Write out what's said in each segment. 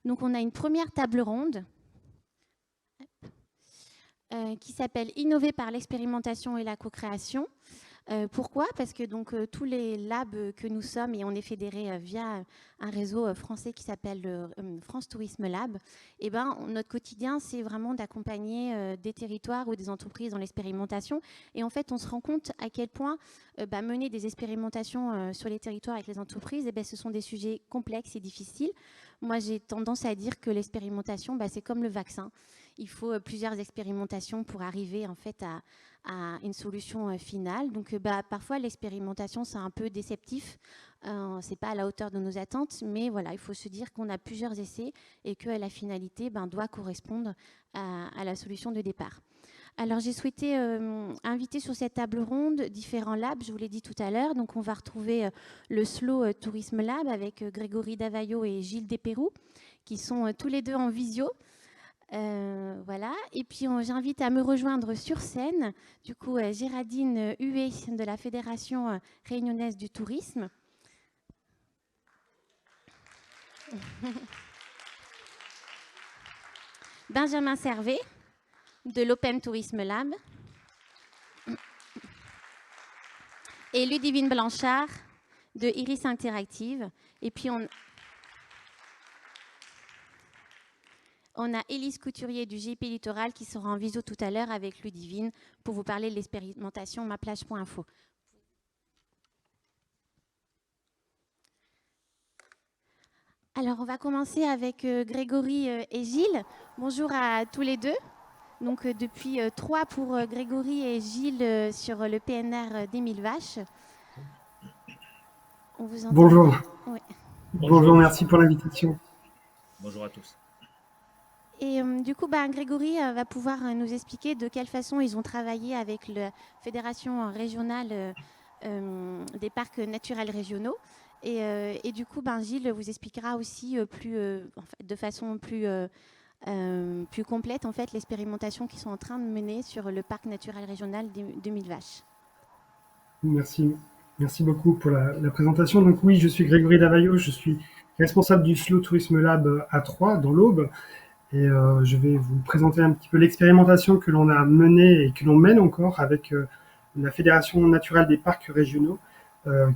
Donc, on a une première table ronde qui s'appelle « Innover par l'expérimentation et la co-création ». Pourquoi? Parce que tous les labs que nous sommes, et on est fédérés via un réseau français qui s'appelle France Tourisme Lab, et notre quotidien, c'est vraiment d'accompagner des territoires ou des entreprises dans l'expérimentation. Et en fait, on se rend compte à quel point mener des expérimentations sur les territoires avec les entreprises, ce sont des sujets complexes et difficiles. Moi, j'ai tendance à dire que l'expérimentation, c'est comme le vaccin. Il faut plusieurs expérimentations pour arriver en fait à une solution finale. Donc, parfois, l'expérimentation, c'est un peu déceptif. C'est pas à la hauteur de nos attentes, mais voilà, il faut se dire qu'on a plusieurs essais et que la finalité doit correspondre à la solution de départ. Alors, j'ai souhaité inviter sur cette table ronde différents labs, je vous l'ai dit tout à l'heure. Donc, on va retrouver le Slow Tourisme Lab avec Grégory Davaillot et Gilles Despérou, qui sont tous les deux en visio. Voilà. Et puis, j'invite à me rejoindre sur scène, du coup, Géraldine Huet de la Fédération réunionnaise du tourisme. Benjamin Servet de l'Open Tourisme Lab. Et Ludivine Blanchard de Iris Interactive. Et puis, on a Élise Couturier du GIP Littoral qui sera en visio tout à l'heure avec Ludivine pour vous parler de l'expérimentation maplage.info. Alors, on va commencer avec Grégory et Gilles. Bonjour à tous les deux. Donc, depuis 3 pour Grégory et Gilles sur le PNR des 1000 vaches. On vous entend. Bonjour. Oui. Bonjour, merci pour l'invitation. Bonjour à tous. Et du coup, Grégory va pouvoir nous expliquer de quelle façon ils ont travaillé avec la Fédération régionale des parcs naturels régionaux. Et du coup, Gilles vous expliquera aussi de façon plus complète en fait, l'expérimentation qu'ils sont en train de mener sur le parc naturel régional de 1000 vaches. Merci beaucoup pour la présentation. Donc oui, je suis Grégory Davaillot, je suis responsable du Slow Tourisme Lab à Troyes, dans l'Aube. Et je vais vous présenter un petit peu l'expérimentation que l'on a menée et que l'on mène encore avec la Fédération naturelle des parcs régionaux,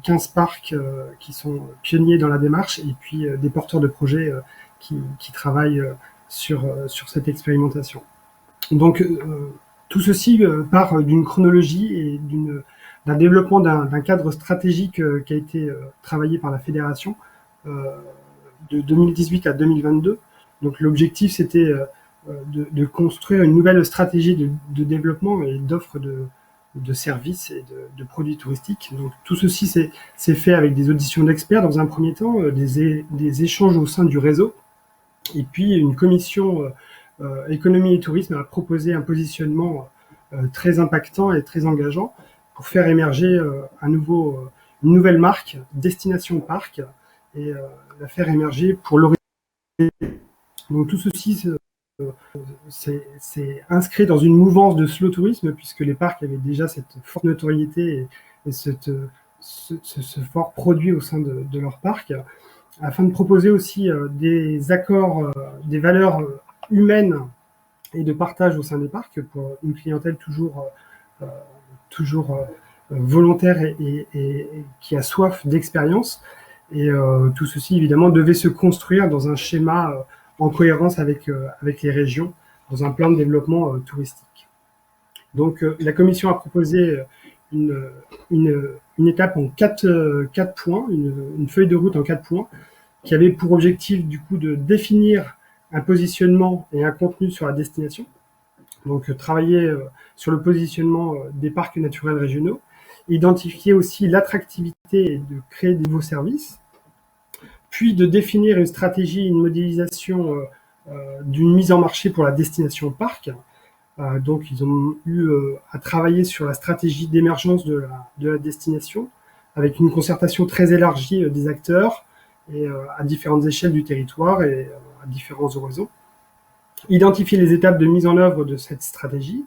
15 parcs qui sont pionniers dans la démarche et puis des porteurs de projets qui travaillent sur cette expérimentation. Donc tout ceci part d'une chronologie et d'un développement d'un cadre stratégique qui a été travaillé par la Fédération de 2018 à 2022. Donc l'objectif, c'était de construire une nouvelle stratégie de développement et d'offre de services et de produits touristiques. Donc tout ceci s'est fait avec des auditions d'experts dans un premier temps, des échanges au sein du réseau, et puis une commission économie et tourisme a proposé un positionnement très impactant et très engageant pour faire émerger une nouvelle marque, Destination Parc, et la faire émerger pour l'horizon. Donc tout ceci c'est inscrit dans une mouvance de slow tourisme puisque les parcs avaient déjà cette forte notoriété et ce fort produit au sein de leur parc, afin de proposer aussi des accords, des valeurs humaines et de partage au sein des parcs pour une clientèle toujours volontaire et qui a soif d'expérience. Et tout ceci, évidemment, devait se construire dans un schéma en cohérence avec les régions, dans un plan de développement touristique. Donc, la Commission a proposé une étape en 4 points, une feuille de route en 4 points, qui avait pour objectif, du coup, de définir un positionnement et un contenu sur la destination. Donc, travailler sur le positionnement des parcs naturels régionaux, identifier aussi l'attractivité et de créer des nouveaux services, puis de définir une stratégie, une modélisation d'une mise en marché pour la destination parc. Donc, ils ont eu à travailler sur la stratégie d'émergence de la destination, avec une concertation très élargie des acteurs et à différentes échelles du territoire et à différents horizons. Identifier les étapes de mise en œuvre de cette stratégie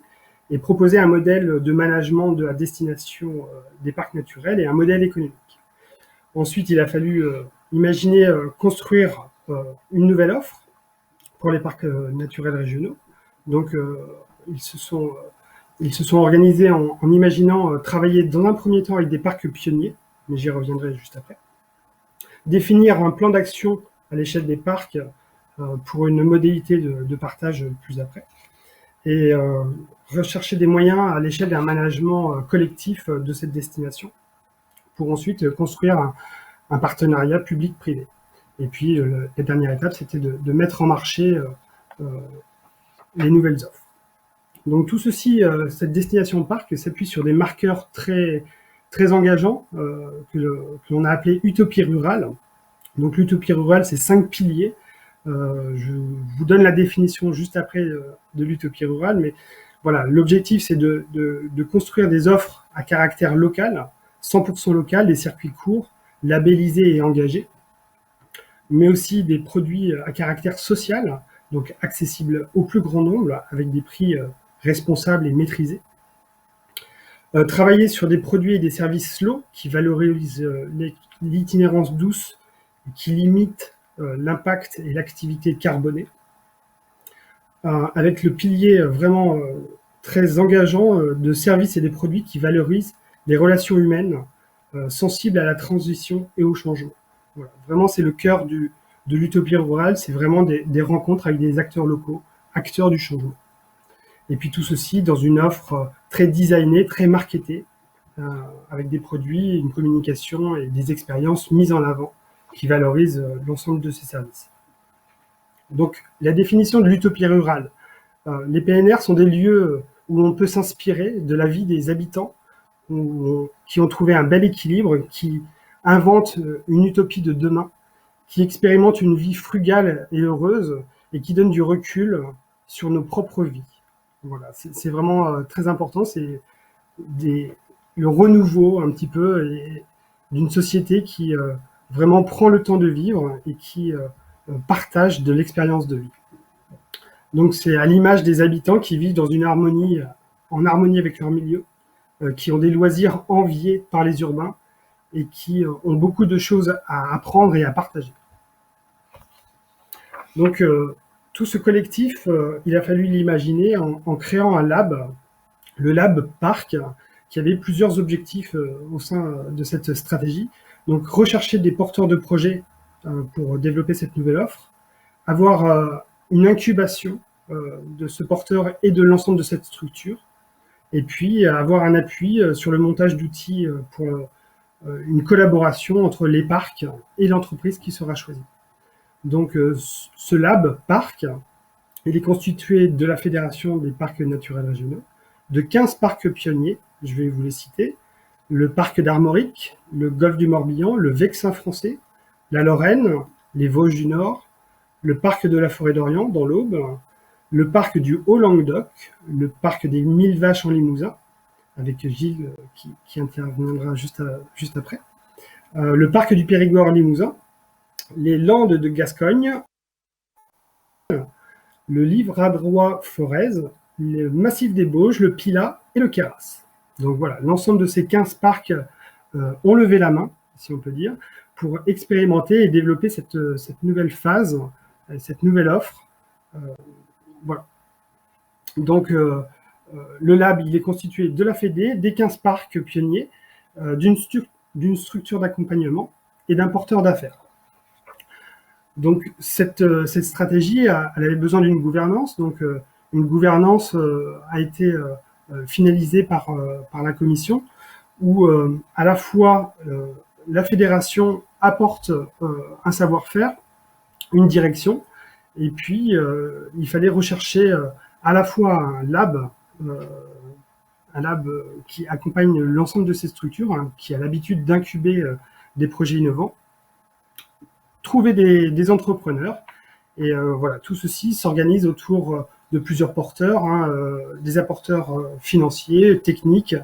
et proposer un modèle de management de la destination des parcs naturels et un modèle économique. Ensuite, il a fallu imaginer construire une nouvelle offre pour les parcs naturels régionaux. Donc, ils se sont organisés en imaginant travailler dans un premier temps avec des parcs pionniers, mais j'y reviendrai juste après. Définir un plan d'action à l'échelle des parcs pour une modalité de partage plus après. Et rechercher des moyens à l'échelle d'un management collectif de cette destination pour ensuite construire un partenariat public-privé. Et puis, la dernière étape, c'était de mettre en marché les nouvelles offres. Donc tout ceci, cette destination parc s'appuie sur des marqueurs très, très engageants que l'on a appelés utopie rurale. Donc l'utopie rurale, c'est 5 piliers. Je vous donne la définition juste après de l'utopie rurale, mais voilà, l'objectif c'est de construire des offres à caractère local, 100% local, des circuits courts, labellisés et engagés, mais aussi des produits à caractère social, donc accessibles au plus grand nombre, avec des prix responsables et maîtrisés. Travailler sur des produits et des services slow qui valorisent l'itinérance douce, qui limitent l'impact et l'activité carbonée, avec le pilier vraiment très engageant de services et des produits qui valorisent les relations humaines sensibles à la transition et au changement. Voilà. Vraiment, c'est le cœur de l'utopie rurale, c'est vraiment des rencontres avec des acteurs locaux, acteurs du changement. Et puis tout ceci dans une offre très designée, très marketée, avec des produits, une communication et des expériences mises en avant qui valorisent l'ensemble de ces services. Donc la définition de l'utopie rurale. Les PNR sont des lieux où on peut s'inspirer de la vie des habitants qui ont trouvé un bel équilibre, qui inventent une utopie de demain, qui expérimentent une vie frugale et heureuse et qui donnent du recul sur nos propres vies. Voilà, c'est vraiment très important, c'est le renouveau un petit peu d'une société qui vraiment prend le temps de vivre et qui partage de l'expérience de vie. Donc c'est à l'image des habitants qui vivent dans une harmonie, en harmonie avec leur milieu, qui ont des loisirs enviés par les urbains et qui ont beaucoup de choses à apprendre et à partager. Donc tout ce collectif, il a fallu l'imaginer en créant un lab, le lab Parc, qui avait plusieurs objectifs au sein de cette stratégie. Donc rechercher des porteurs de projets pour développer cette nouvelle offre, avoir une incubation de ce porteur et de l'ensemble de cette structure, et puis avoir un appui sur le montage d'outils pour une collaboration entre les parcs et l'entreprise qui sera choisie. Donc ce lab parc, il est constitué de la Fédération des parcs naturels régionaux, de 15 parcs pionniers, je vais vous les citer, le parc d'Armorique, le golfe du Morbihan, le Vexin français, la Lorraine, les Vosges du Nord, le parc de la Forêt d'Orient dans l'Aube, le parc du Haut-Languedoc, le parc des 1000 vaches en Limousin, avec Gilles qui interviendra juste après, le parc du Périgord en Limousin, les Landes de Gascogne, le Livradois-Forez, le Massif des Bauges, le Pilat et le Queyras. Donc voilà, l'ensemble de ces 15 parcs ont levé la main, si on peut dire, pour expérimenter et développer cette nouvelle phase, cette nouvelle offre. Voilà. Donc le lab, il est constitué de la Fédé, des 15 parcs pionniers, d'une structure d'accompagnement et d'un porteur d'affaires. Donc cette stratégie, elle avait besoin d'une gouvernance. Donc une gouvernance a été finalisée par la commission, où à la fois la fédération apporte un savoir-faire, une direction, et puis il fallait rechercher à la fois un lab qui accompagne l'ensemble de ces structures, hein, qui a l'habitude d'incuber des projets innovants, trouver des entrepreneurs, et voilà, tout ceci s'organise autour de plusieurs porteurs, hein, des apporteurs financiers, techniques,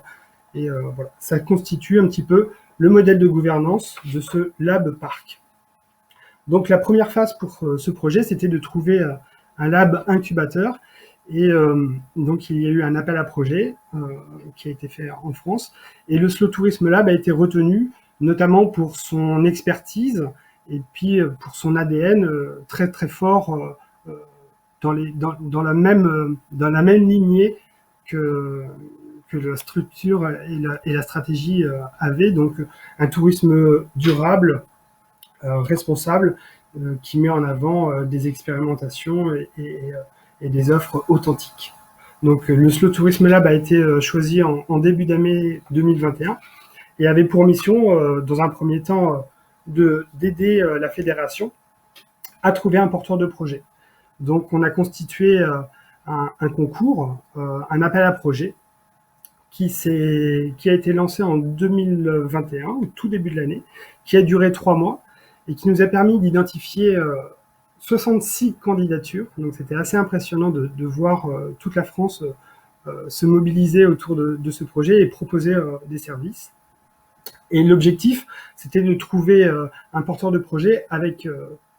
et voilà, ça constitue un petit peu le modèle de gouvernance de ce lab parc. Donc la première phase pour ce projet, c'était de trouver un lab incubateur, et donc il y a eu un appel à projet qui a été fait en France, et le Slow Tourisme Lab a été retenu notamment pour son expertise et puis pour son ADN très très fort dans la même lignée que la structure et la stratégie avaient. Donc, un tourisme durable, responsable, qui met en avant des expérimentations et des offres authentiques. Donc, le Slow Tourism Lab a été choisi en début d'année 2021 et avait pour mission, dans un premier temps, d'aider la fédération à trouver un porteur de projet. Donc, on a constitué un concours, un appel à projet, qui a été lancé en 2021, au tout début de l'année, qui a duré 3 mois et qui nous a permis d'identifier 66 candidatures. Donc, c'était assez impressionnant de voir toute la France se mobiliser autour de ce projet et proposer des services. Et l'objectif, c'était de trouver un porteur de projet avec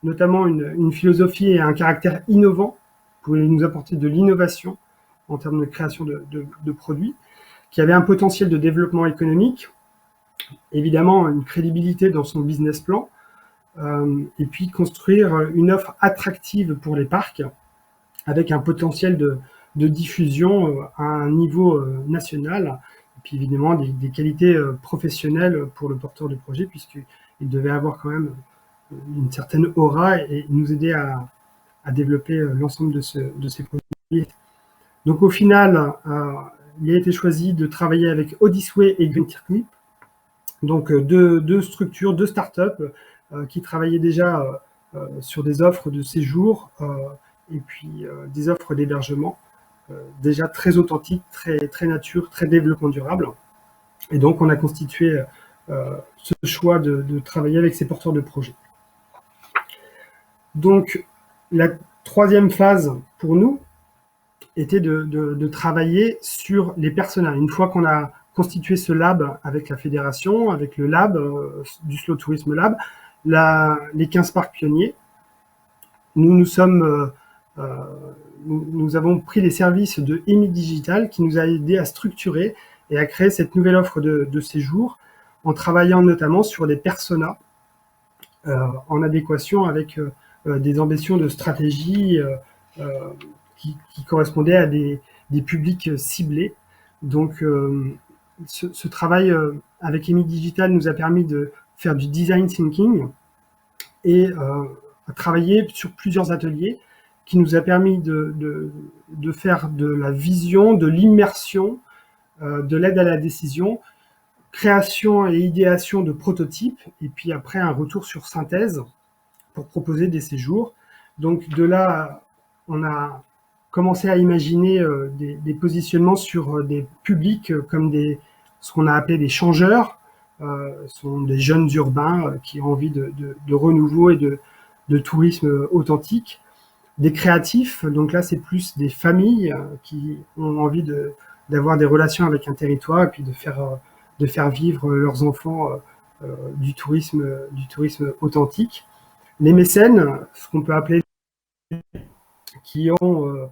notamment une philosophie et un caractère innovant, pour nous apporter de l'innovation en termes de création de produits, qui avait un potentiel de développement économique, évidemment une crédibilité dans son business plan, et puis construire une offre attractive pour les parcs, avec un potentiel de diffusion à un niveau national, et puis évidemment des qualités professionnelles pour le porteur de projet, puisqu'il devait avoir quand même une certaine aura et nous aider à développer l'ensemble de ces produits. Donc au final, il a été choisi de travailler avec Odyssey et Green Clip, donc deux structures, deux startups qui travaillaient déjà sur des offres de séjour et puis des offres d'hébergement déjà très authentiques, très nature, très développement durable. Et donc on a constitué ce choix de travailler avec ces porteurs de projets. Donc la troisième phase pour nous était de travailler sur les personas. Une fois qu'on a constitué ce lab avec la fédération, avec le lab du Slow Tourism Lab, les 15 parcs pionniers, nous avons pris les services de EMI Digital qui nous a aidé à structurer et à créer cette nouvelle offre de séjour en travaillant notamment sur des personas en adéquation avec des ambitions de stratégie qui correspondaient à des publics ciblés. Donc, ce travail avec EMI Digital nous a permis de faire du design thinking et travailler sur plusieurs ateliers qui nous a permis de faire de la vision, de l'immersion, de l'aide à la décision, création et idéation de prototypes, et puis après un retour sur synthèse pour proposer des séjours. Donc de là, on a commencé à imaginer des positionnements sur des publics comme ce qu'on a appelé des changeurs, sont des jeunes urbains qui ont envie de renouveau et de tourisme authentique, des créatifs, donc là c'est plus des familles qui ont envie d'avoir des relations avec un territoire et puis de faire vivre leurs enfants du tourisme authentique. Les mécènes, ce qu'on peut appeler, qui ont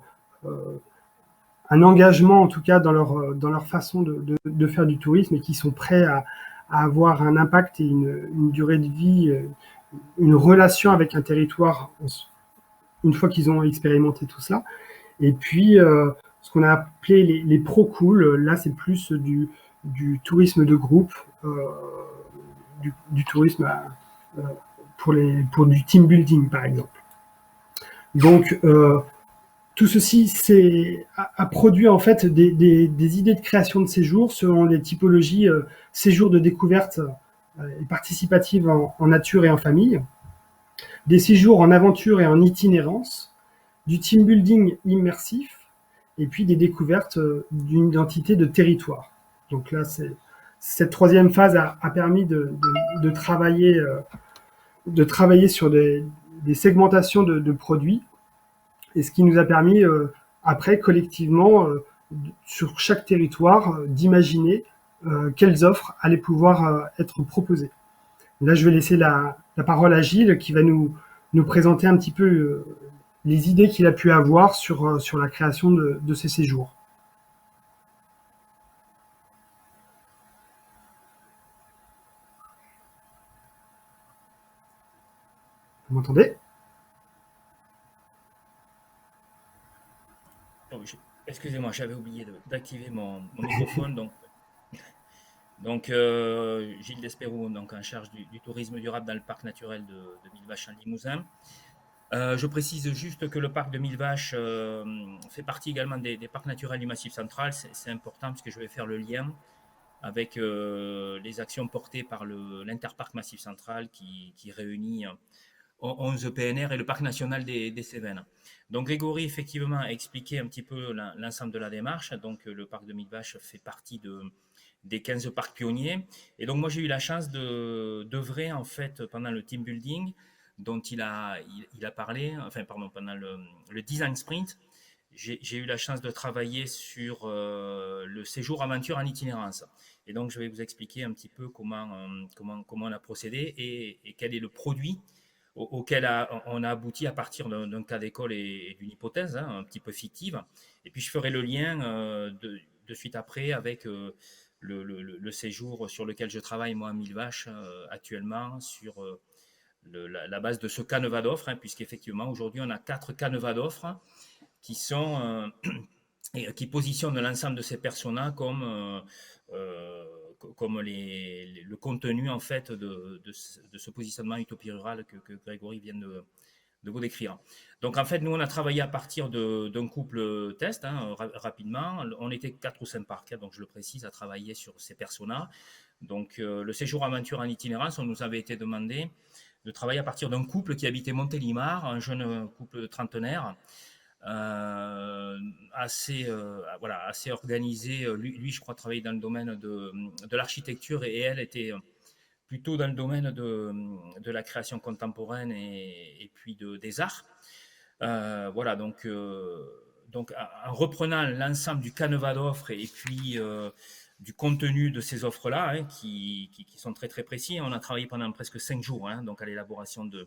un engagement en tout cas dans leur façon de faire du tourisme et qui sont prêts à avoir un impact et une durée de vie, une relation avec un territoire une fois qu'ils ont expérimenté tout ça. Et puis, ce qu'on a appelé les pro-cool, là, c'est plus du tourisme de groupe, du tourisme pour du team building, par exemple. Donc, tout ceci a produit en fait des idées de création de séjours selon les typologies séjours de découverte et participative en nature et en famille, des séjours en aventure et en itinérance, du team building immersif, et puis des découvertes d'une identité de territoire. Donc là, cette troisième phase a permis de travailler sur des segmentations de produits, et ce qui nous a permis après, collectivement, sur chaque territoire, d'imaginer quelles offres allaient pouvoir être proposées. Là, je vais laisser la parole à Gilles qui va nous présenter un petit peu les idées qu'il a pu avoir sur la création de ces séjours. Vous m'entendez ? Oh, excusez-moi, j'avais oublié d'activer mon microphone. Gilles Despérou, donc en charge du tourisme durable dans le parc naturel de Millevaches en Limousin. Je précise juste que le parc de Millevaches fait partie également des parcs naturels du Massif central. C'est important puisque je vais faire le lien avec les actions portées par l'Interparc Massif central qui réunit 11 PNR et le parc national des Cévennes. Donc Grégory, effectivement, a expliqué un petit peu l'ensemble de la démarche. Donc le parc de Millevaches fait partie des 15 parcs pionniers. Et donc moi, j'ai eu la chance d'œuvrer en fait pendant le team building dont il a parlé, enfin pardon, pendant le design sprint. J'ai eu la chance de travailler sur le séjour aventure en itinérance. Et donc, je vais vous expliquer un petit peu comment on a procédé et quel est le produit auquel on a abouti à partir d'un cas d'école et d'une hypothèse un petit peu fictive. Et puis je ferai le lien de suite après avec le séjour sur lequel je travaille moi à Millevaches actuellement sur la base de ce canevas d'offres, hein, puisqu'effectivement aujourd'hui on a 4 canevas d'offres qui sont et qui positionnent l'ensemble de ces personas euh, comme le contenu en fait de ce positionnement utopie rurale que Grégory vient de vous décrire. Donc en fait, nous on a travaillé à partir d'un couple test, hein, rapidement. On était 4 ou 5 parcs, hein, donc je le précise, à travailler sur ces personas. Donc le séjour aventure en itinérance, on nous avait été demandé de travailler à partir d'un couple qui habitait Montélimar, un jeune couple trentenaire, assez organisé. Lui, je crois, travaillait dans le domaine de l'architecture et elle était plutôt dans le domaine de la création contemporaine et puis des arts. Voilà, donc en reprenant l'ensemble du canevas d'offres et puis du contenu de ces offres-là, hein, qui sont très très précis, on a travaillé pendant presque 5 jours, hein, donc à l'élaboration de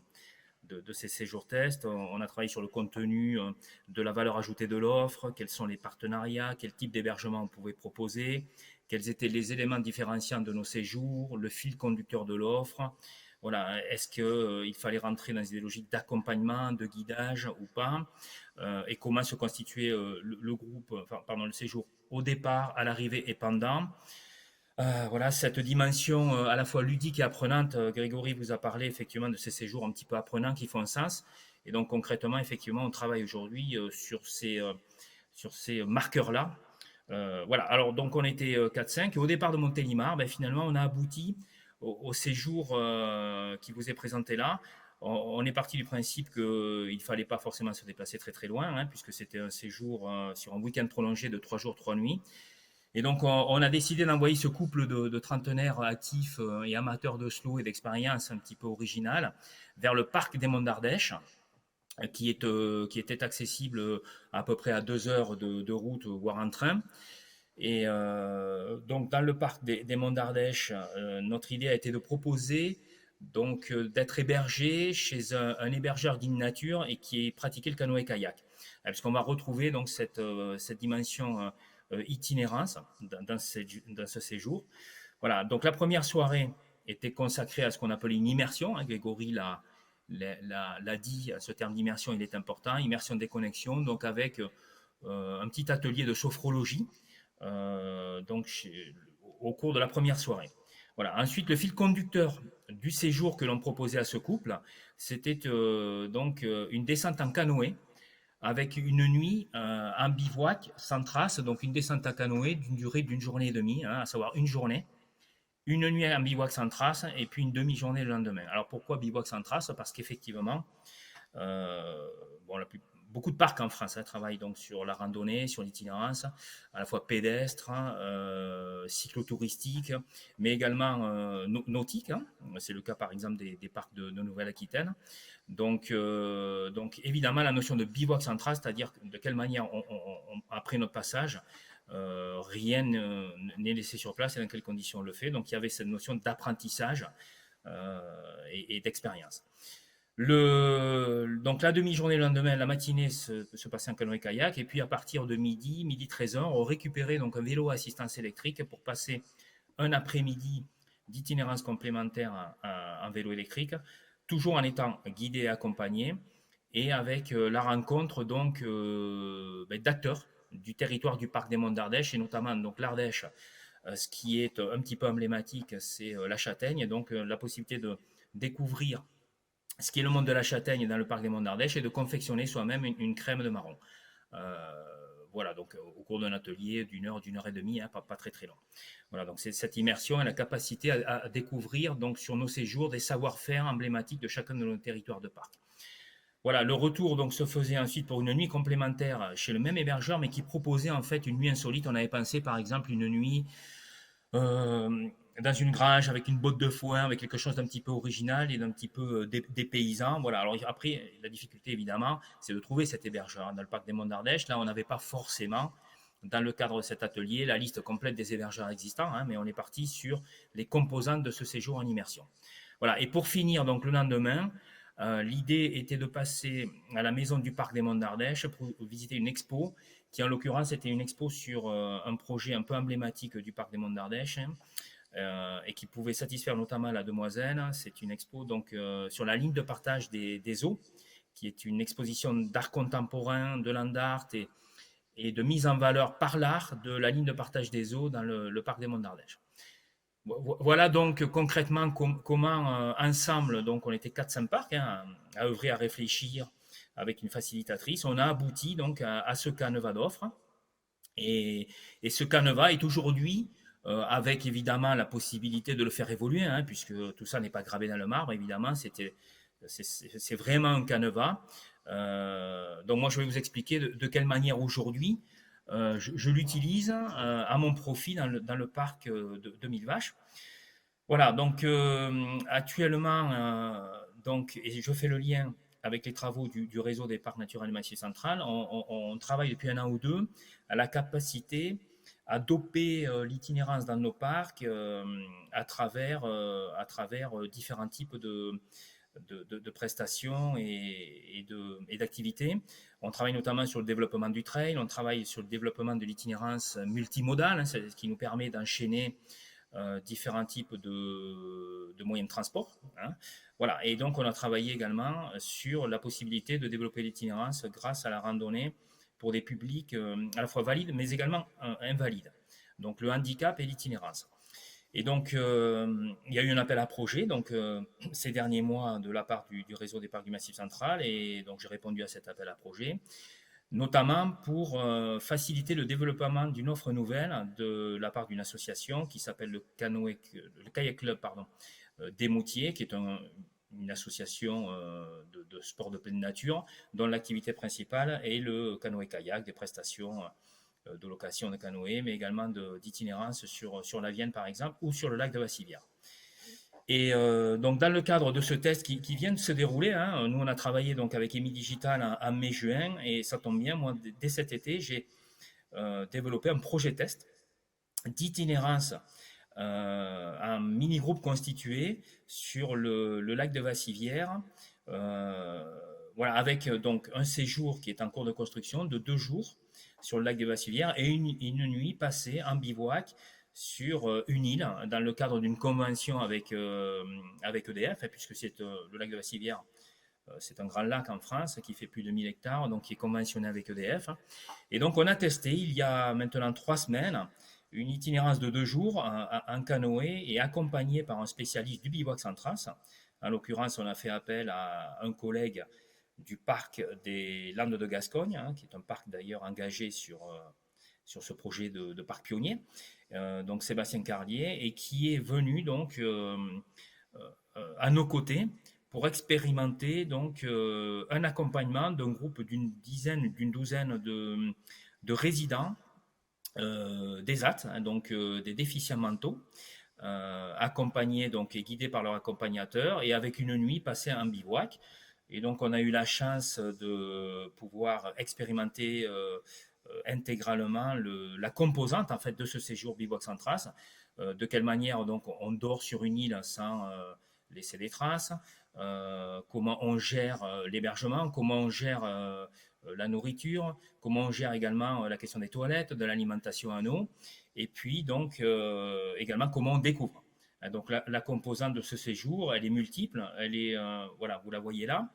ces séjours tests. On a travaillé sur le contenu de la valeur ajoutée de l'offre, quels sont les partenariats, quel type d'hébergement on pouvait proposer, quels étaient les éléments différenciants de nos séjours, le fil conducteur de l'offre. Voilà, est-ce qu'il fallait rentrer dans des logiques d'accompagnement, de guidage ou pas, et comment se constituait le groupe, enfin, pardon, le séjour au départ, à l'arrivée et pendant. Voilà, cette dimension à la fois ludique et apprenante. Grégory vous a parlé effectivement de ces séjours un petit peu apprenants qui font sens. Et donc concrètement, effectivement, on travaille aujourd'hui sur ces marqueurs-là. Voilà, alors donc on était 4-5. Et au départ de Montélimar, ben, finalement, on a abouti au séjour qui vous est présenté là. On est parti du principe qu'il ne fallait pas forcément se déplacer très très loin, hein, puisque c'était un séjour sur un week-end prolongé de 3 jours, 3 nuits. Et donc, on a décidé d'envoyer ce couple de trentenaires actifs et amateurs de slow et d'expérience un petit peu originale vers le parc des Monts d'Ardèche, qui était accessible à peu près à 2 heures de route, voire en train. Et donc, dans le parc des Monts d'Ardèche, notre idée a été de proposer donc d'être hébergé chez un hébergeur guide nature et qui pratiquait le canoë-kayak. Puisqu'on va retrouver donc cette dimension itinérance dans ce séjour. Voilà, donc la première soirée était consacrée à ce qu'on appelait une immersion, hein. Grégory l'a dit, ce terme d'immersion il est important, immersion des connexions, donc avec un petit atelier de sophrologie au cours de la première soirée. Voilà. Ensuite, le fil conducteur du séjour que l'on proposait à ce couple, c'était une descente en canoë avec une nuit en bivouac sans trace, donc une descente à canoë d'une durée d'une journée et demie, hein, à savoir une nuit en bivouac sans trace et puis une demi-journée le lendemain. Alors pourquoi bivouac sans trace? Parce qu'effectivement, euh, bon, beaucoup de parcs en France travaillent donc sur la randonnée, sur l'itinérance, à la fois pédestre, cyclotouristique, mais également nautique, hein. C'est le cas par exemple des parcs de Nouvelle-Aquitaine. Donc évidemment la notion de bivouac central, c'est-à-dire de quelle manière après notre passage, rien n'est laissé sur place et dans quelles conditions on le fait. Donc il y avait cette notion d'apprentissage et d'expérience. Donc la demi-journée le lendemain, la matinée se passait en canoë-kayak et puis à partir de midi 13h, on récupérait donc un vélo à assistance électrique pour passer un après-midi d'itinérance complémentaire en vélo électrique, toujours en étant guidé et accompagné et avec la rencontre donc d'acteurs du territoire du parc des Monts d'Ardèche, et notamment donc l'Ardèche. Ce qui est un petit peu emblématique, c'est la châtaigne, donc la possibilité de découvrir ce qui est le monde de la châtaigne dans le parc des Monts d'Ardèche et de confectionner soi-même une crème de marron. Voilà, donc au cours d'un atelier d'une heure et demie, hein, pas très très long. Voilà, donc c'est cette immersion et la capacité à découvrir donc sur nos séjours des savoir-faire emblématiques de chacun de nos territoires de parc. Voilà, le retour donc se faisait ensuite pour une nuit complémentaire chez le même hébergeur, mais qui proposait en fait une nuit insolite. On avait pensé par exemple une nuit dans une grange avec une botte de foin, avec quelque chose d'un petit peu original et d'un petit peu dépaysant. Voilà. Alors après, la difficulté évidemment, c'est de trouver cet hébergeur. Dans le parc des Monts d'Ardèche, là, on n'avait pas forcément, dans le cadre de cet atelier, la liste complète des hébergeurs existants, hein, mais on est parti sur les composantes de ce séjour en immersion. Voilà. Et pour finir, donc le lendemain, l'idée était de passer à la maison du parc des Monts d'Ardèche pour visiter une expo qui en l'occurrence était une expo sur un projet un peu emblématique du parc des Monts d'Ardèche, et qui pouvait satisfaire notamment la demoiselle. C'est une expo donc sur la ligne de partage des eaux, qui est une exposition d'art contemporain, de land art et de mise en valeur par l'art de la ligne de partage des eaux dans le parc des Monts d'Ardèche. Voilà donc concrètement comment ensemble, donc on était 4-5 parcs, hein, à œuvrer, à réfléchir avec une facilitatrice, on a abouti donc à ce canevas d'offres. Et ce canevas est aujourd'hui, avec évidemment la possibilité de le faire évoluer, hein, puisque tout ça n'est pas gravé dans le marbre, évidemment, c'est vraiment un canevas. Donc moi je vais vous expliquer de quelle manière aujourd'hui je l'utilise à mon profit dans le parc de Mille Vaches. Voilà, donc actuellement, donc, et je fais le lien avec les travaux du réseau des parcs naturels du Massif central, on travaille depuis 1 an ou 2 à la capacité à doper l'itinérance dans nos parcs à travers différents types de prestations et d'activités. On travaille notamment sur le développement du trail, on travaille sur le développement de l'itinérance multimodale, hein, ce qui nous permet d'enchaîner différents types de moyens de transport. Hein. Voilà. Et donc, on a travaillé également sur la possibilité de développer l'itinérance grâce à la randonnée pour des publics à la fois valides, mais également invalides. Donc, le handicap et l'itinérance. Et donc, il y a eu un appel à projet donc, ces derniers mois de la part du réseau des parcs du Massif central. Et donc, j'ai répondu à cet appel à projet, notamment pour faciliter le développement d'une offre nouvelle de la part d'une association qui s'appelle le Kayak Club des Moutiers, qui est une association de sport de pleine nature, dont l'activité principale est le canoë-kayak, des prestations de location de canoë, mais également d'itinérance sur la Vienne, par exemple, ou sur le lac de Vassivière. Et donc, dans le cadre de ce test qui vient de se dérouler, hein, nous, on a travaillé donc, avec EMI Digital en mai-juin, et ça tombe bien, moi, dès cet été, j'ai développé un projet test d'itinérance un mini-groupe constitué sur le lac de Vassivière, voilà, avec donc un séjour qui est en cours de construction de 2 jours sur le lac de Vassivière et une nuit passée en bivouac sur une île dans le cadre d'une convention avec EDF, puisque c'est le lac de Vassivière, c'est un grand lac en France qui fait plus de 1000 hectares, donc qui est conventionné avec EDF. Et donc on a testé il y a maintenant 3 semaines une itinérance de 2 jours en canoë et accompagné par un spécialiste du bivouac sans trace. En l'occurrence, on a fait appel à un collègue du parc des Landes de Gascogne, hein, qui est un parc d'ailleurs engagé sur ce projet de parc pionnier, donc Sébastien Carlier, et qui est venu donc à nos côtés pour expérimenter donc un accompagnement d'un groupe d'une douzaine de résidents des AT, hein, donc des déficients mentaux, accompagnés donc et guidés par leur accompagnateur, et avec une nuit passée en bivouac. Et donc on a eu la chance de pouvoir expérimenter intégralement la composante en fait de ce séjour bivouac sans trace. De quelle manière donc on dort sur une île sans laisser des traces, comment on gère l'hébergement, comment on gère la nourriture, comment on gère également la question des toilettes, de l'alimentation en eau, et puis donc également comment on découvre. Donc la composante de ce séjour, elle est multiple, elle est, voilà, vous la voyez là.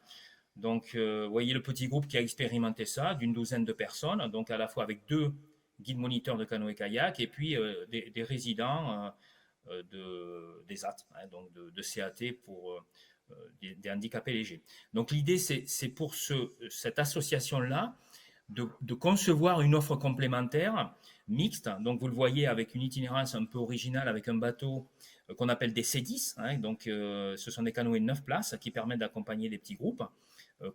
Donc, vous voyez le petit groupe qui a expérimenté ça, d'une douzaine de personnes, donc à la fois avec 2 guides moniteurs de canoë-kayak et puis des résidents des AT, hein, donc de CAT pour des handicapés légers. Donc l'idée, c'est pour cette association-là de concevoir une offre complémentaire mixte. Donc vous le voyez avec une itinérance un peu originale avec un bateau qu'on appelle des C10. Hein, donc ce sont des canoës de 9 places qui permettent d'accompagner des petits groupes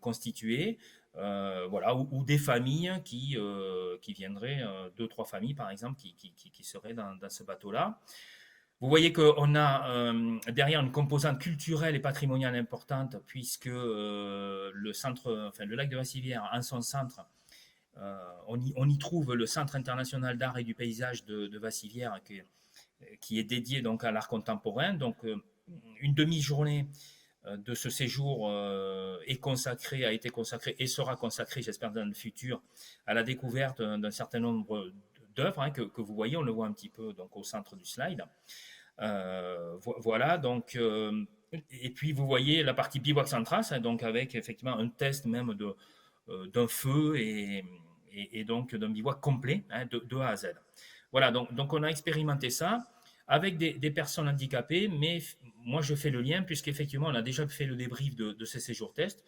constitués. Voilà, ou des familles qui viendraient, 2-3 familles par exemple, qui seraient dans ce bateau-là. Vous voyez qu'on a derrière une composante culturelle et patrimoniale importante, puisque le lac de Vassivière, en son centre, on y trouve le Centre international d'art et du paysage de Vassivière, qui est dédié donc à l'art contemporain. Donc, une demi-journée de ce séjour a été consacrée et sera consacrée, j'espère dans le futur, à la découverte d'un certain nombre d'œuvres, hein, que vous voyez, on le voit un petit peu donc au centre du slide. Voilà, donc, et puis vous voyez la partie bivouac sans trace, hein, donc avec effectivement un test même d'un feu et donc d'un bivouac complet, hein, de A à Z. Voilà, donc on a expérimenté ça avec des personnes handicapées, mais moi je fais le lien puisqu'effectivement on a déjà fait le débrief de ces séjours tests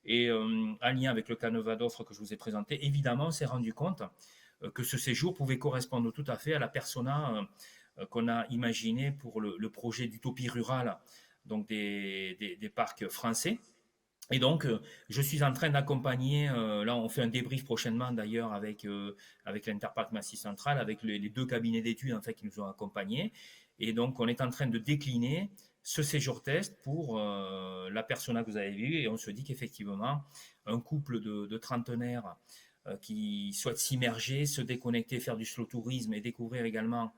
et en lien avec le canevas d'offres que je vous ai présenté, évidemment on s'est rendu compte que ce séjour pouvait correspondre tout à fait à la persona qu'on a imaginé pour le projet d'utopie rurale, donc des parcs français. Et donc, je suis en train d'accompagner, là on fait un débrief prochainement d'ailleurs avec l'Interpark Massif Central, avec les 2 cabinets d'études en fait qui nous ont accompagnés. Et donc, on est en train de décliner ce séjour test pour la persona que vous avez vue. Et on se dit qu'effectivement, un couple de trentenaires qui souhaitent s'immerger, se déconnecter, faire du slow tourisme et découvrir également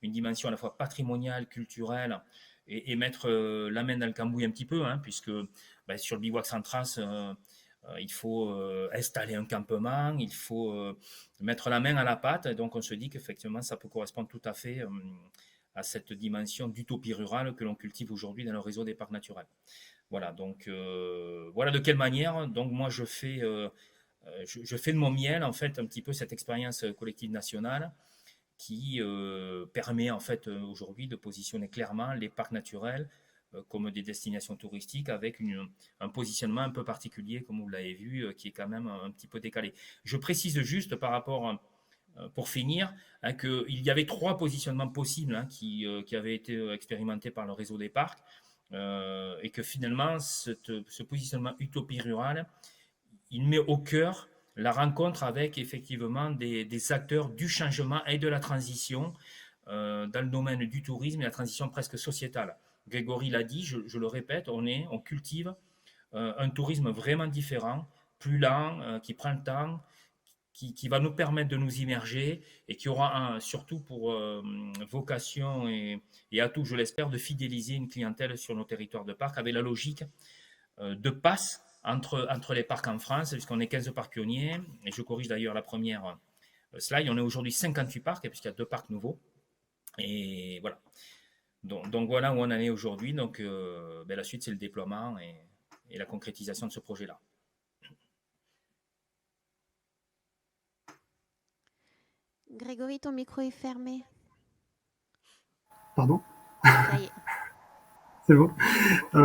une dimension à la fois patrimoniale, culturelle, et mettre la main dans le cambouis un petit peu, hein, puisque sur le bivouac sans trace, il faut installer un campement, il faut mettre la main à la pâte, et donc on se dit qu'effectivement ça peut correspondre tout à fait à cette dimension d'utopie rurale que l'on cultive aujourd'hui dans le réseau des parcs naturels. Voilà, donc voilà de quelle manière, donc moi je fais de mon miel en fait un petit peu cette expérience collective nationale qui permet en fait aujourd'hui de positionner clairement les parcs naturels comme des destinations touristiques avec un positionnement un peu particulier, comme vous l'avez vu, qui est quand même un petit peu décalé. Je précise juste par rapport, pour finir, hein, qu'il y avait 3 positionnements possibles, hein, qui avaient été expérimentés par le réseau des parcs, et que finalement, ce positionnement utopie rurale, il met au cœur la rencontre avec effectivement des acteurs du changement et de la transition dans le domaine du tourisme et la transition presque sociétale. Grégory l'a dit, je le répète, on cultive un tourisme vraiment différent, plus lent, qui prend le temps, qui va nous permettre de nous immerger et qui aura surtout pour vocation et atout, je l'espère, de fidéliser une clientèle sur nos territoires de parc avec la logique de passe entre les parcs en France, puisqu'on est 15 parcs pionniers, et je corrige d'ailleurs la première slide, on est aujourd'hui 58 parcs, puisqu'il y a 2 parcs nouveaux, et voilà. Donc voilà où on en est aujourd'hui, donc la suite c'est le déploiement et la concrétisation de ce projet-là. Grégory, ton micro est fermé. Pardon? Ça y est. C'est bon.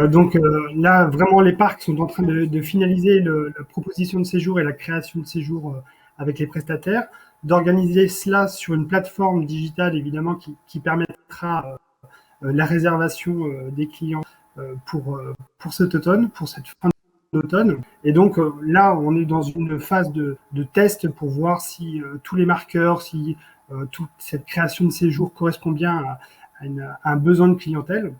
Donc là, vraiment, les parcs sont en train de finaliser la proposition de séjour et la création de séjour avec les prestataires, d'organiser cela sur une plateforme digitale, évidemment, qui permettra la réservation des clients pour cet automne, pour cette fin d'automne. Et donc là, on est dans une phase de test pour voir si tous les marqueurs, si toute cette création de séjour correspond bien à un besoin de clientèle.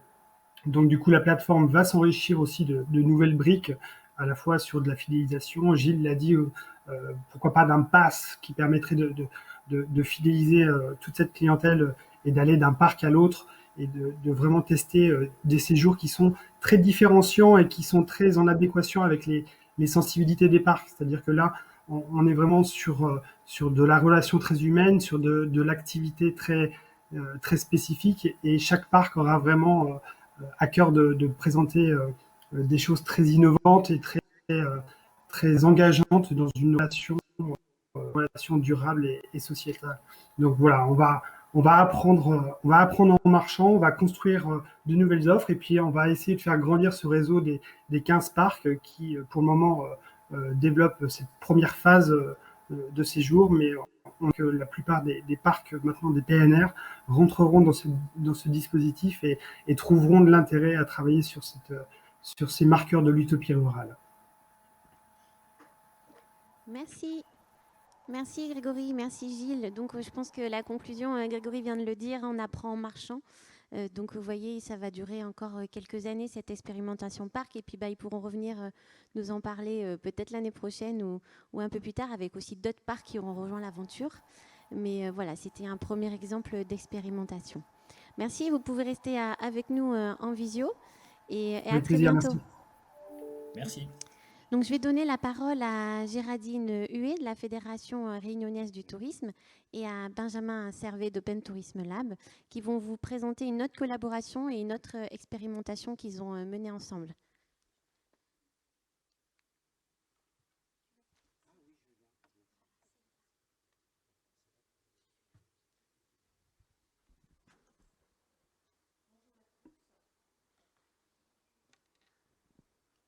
Donc, du coup, la plateforme va s'enrichir aussi de nouvelles briques, à la fois sur de la fidélisation. Gilles l'a dit, pourquoi pas d'un pass qui permettrait de fidéliser toute cette clientèle et d'aller d'un parc à l'autre et de vraiment tester des séjours qui sont très différenciants et qui sont très en adéquation avec les sensibilités des parcs. C'est-à-dire que là, on est vraiment sur de la relation très humaine, sur de l'activité très spécifique, et chaque parc aura vraiment à cœur de présenter des choses très innovantes et très engageante dans une relation durable et sociétale. Donc voilà, on va apprendre en marchant, on va construire de nouvelles offres et puis on va essayer de faire grandir ce réseau des 15 parcs qui, pour le moment, développent cette première phase de séjour, mais la plupart des parcs, maintenant des PNR, rentreront dans ce dispositif et trouveront de l'intérêt à travailler sur ces marqueurs de l'utopie rurale. Merci. Merci Grégory, merci Gilles. Donc je pense que la conclusion, Grégory vient de le dire, on apprend en marchant. Donc vous voyez, ça va durer encore quelques années cette expérimentation parc et puis ils pourront revenir nous en parler peut-être l'année prochaine ou un peu plus tard avec aussi d'autres parcs qui auront rejoint l'aventure. Mais voilà, c'était un premier exemple d'expérimentation. Merci, vous pouvez rester avec nous en visio et à très bientôt. Merci. Merci. Donc, je vais donner la parole à Géraldine Huet de la Fédération réunionnaise du tourisme et à Benjamin Servet d'Open Tourism Lab qui vont vous présenter une autre collaboration et une autre expérimentation qu'ils ont menée ensemble.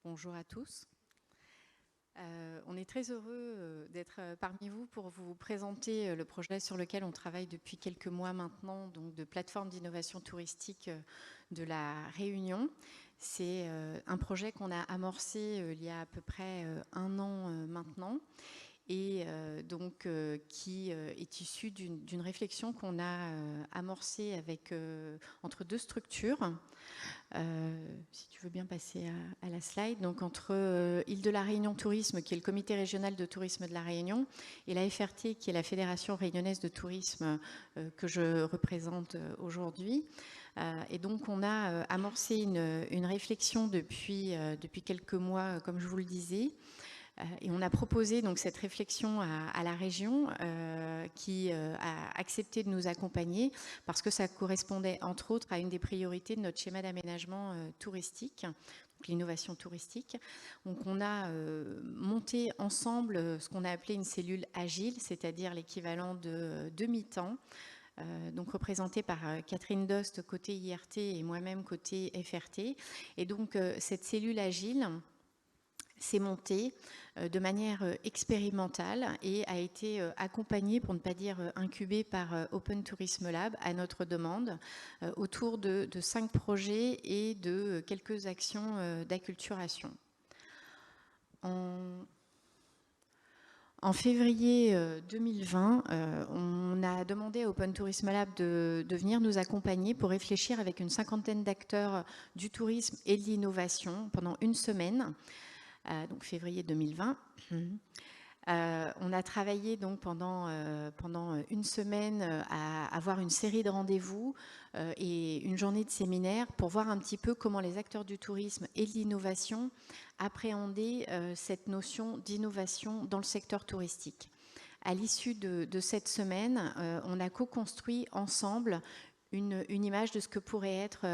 Bonjour à tous. On est très heureux d'être parmi vous pour vous présenter le projet sur lequel on travaille depuis quelques mois maintenant, donc de plateforme d'innovation touristique de la Réunion. C'est un projet qu'on a amorcé il y a à peu près 1 an maintenant et qui est issu d'une réflexion qu'on a amorcée avec, entre 2 structures. Si tu veux bien passer à la slide, donc entre Île de la Réunion Tourisme, qui est le comité régional de tourisme de la Réunion, et la FRT, qui est la Fédération réunionnaise de tourisme que je représente aujourd'hui. Et donc on a amorcé une réflexion depuis quelques mois, comme je vous le disais. Et on a proposé donc cette réflexion à la région qui a accepté de nous accompagner parce que ça correspondait entre autres à une des priorités de notre schéma d'aménagement touristique, donc l'innovation touristique. Donc on a monté ensemble ce qu'on a appelé une cellule agile, c'est-à-dire l'équivalent de demi-temps, donc représentée par Catherine Dost côté IRT et moi-même côté FRT. Et donc cette cellule agile s'est montée de manière expérimentale et a été accompagnée, pour ne pas dire incubée, par Open Tourism Lab à notre demande, autour de 5 projets et de quelques actions d'acculturation. En février 2020, on a demandé à Open Tourism Lab de venir nous accompagner pour réfléchir avec une 50aine d'acteurs du tourisme et de l'innovation pendant 1 semaine. Donc février 2020. On a travaillé donc pendant 1 semaine à avoir une série de rendez-vous et une journée de séminaire pour voir un petit peu comment les acteurs du tourisme et de l'innovation appréhendaient cette notion d'innovation dans le secteur touristique. À l'issue de cette semaine, on a co-construit ensemble une image de ce que pourrait être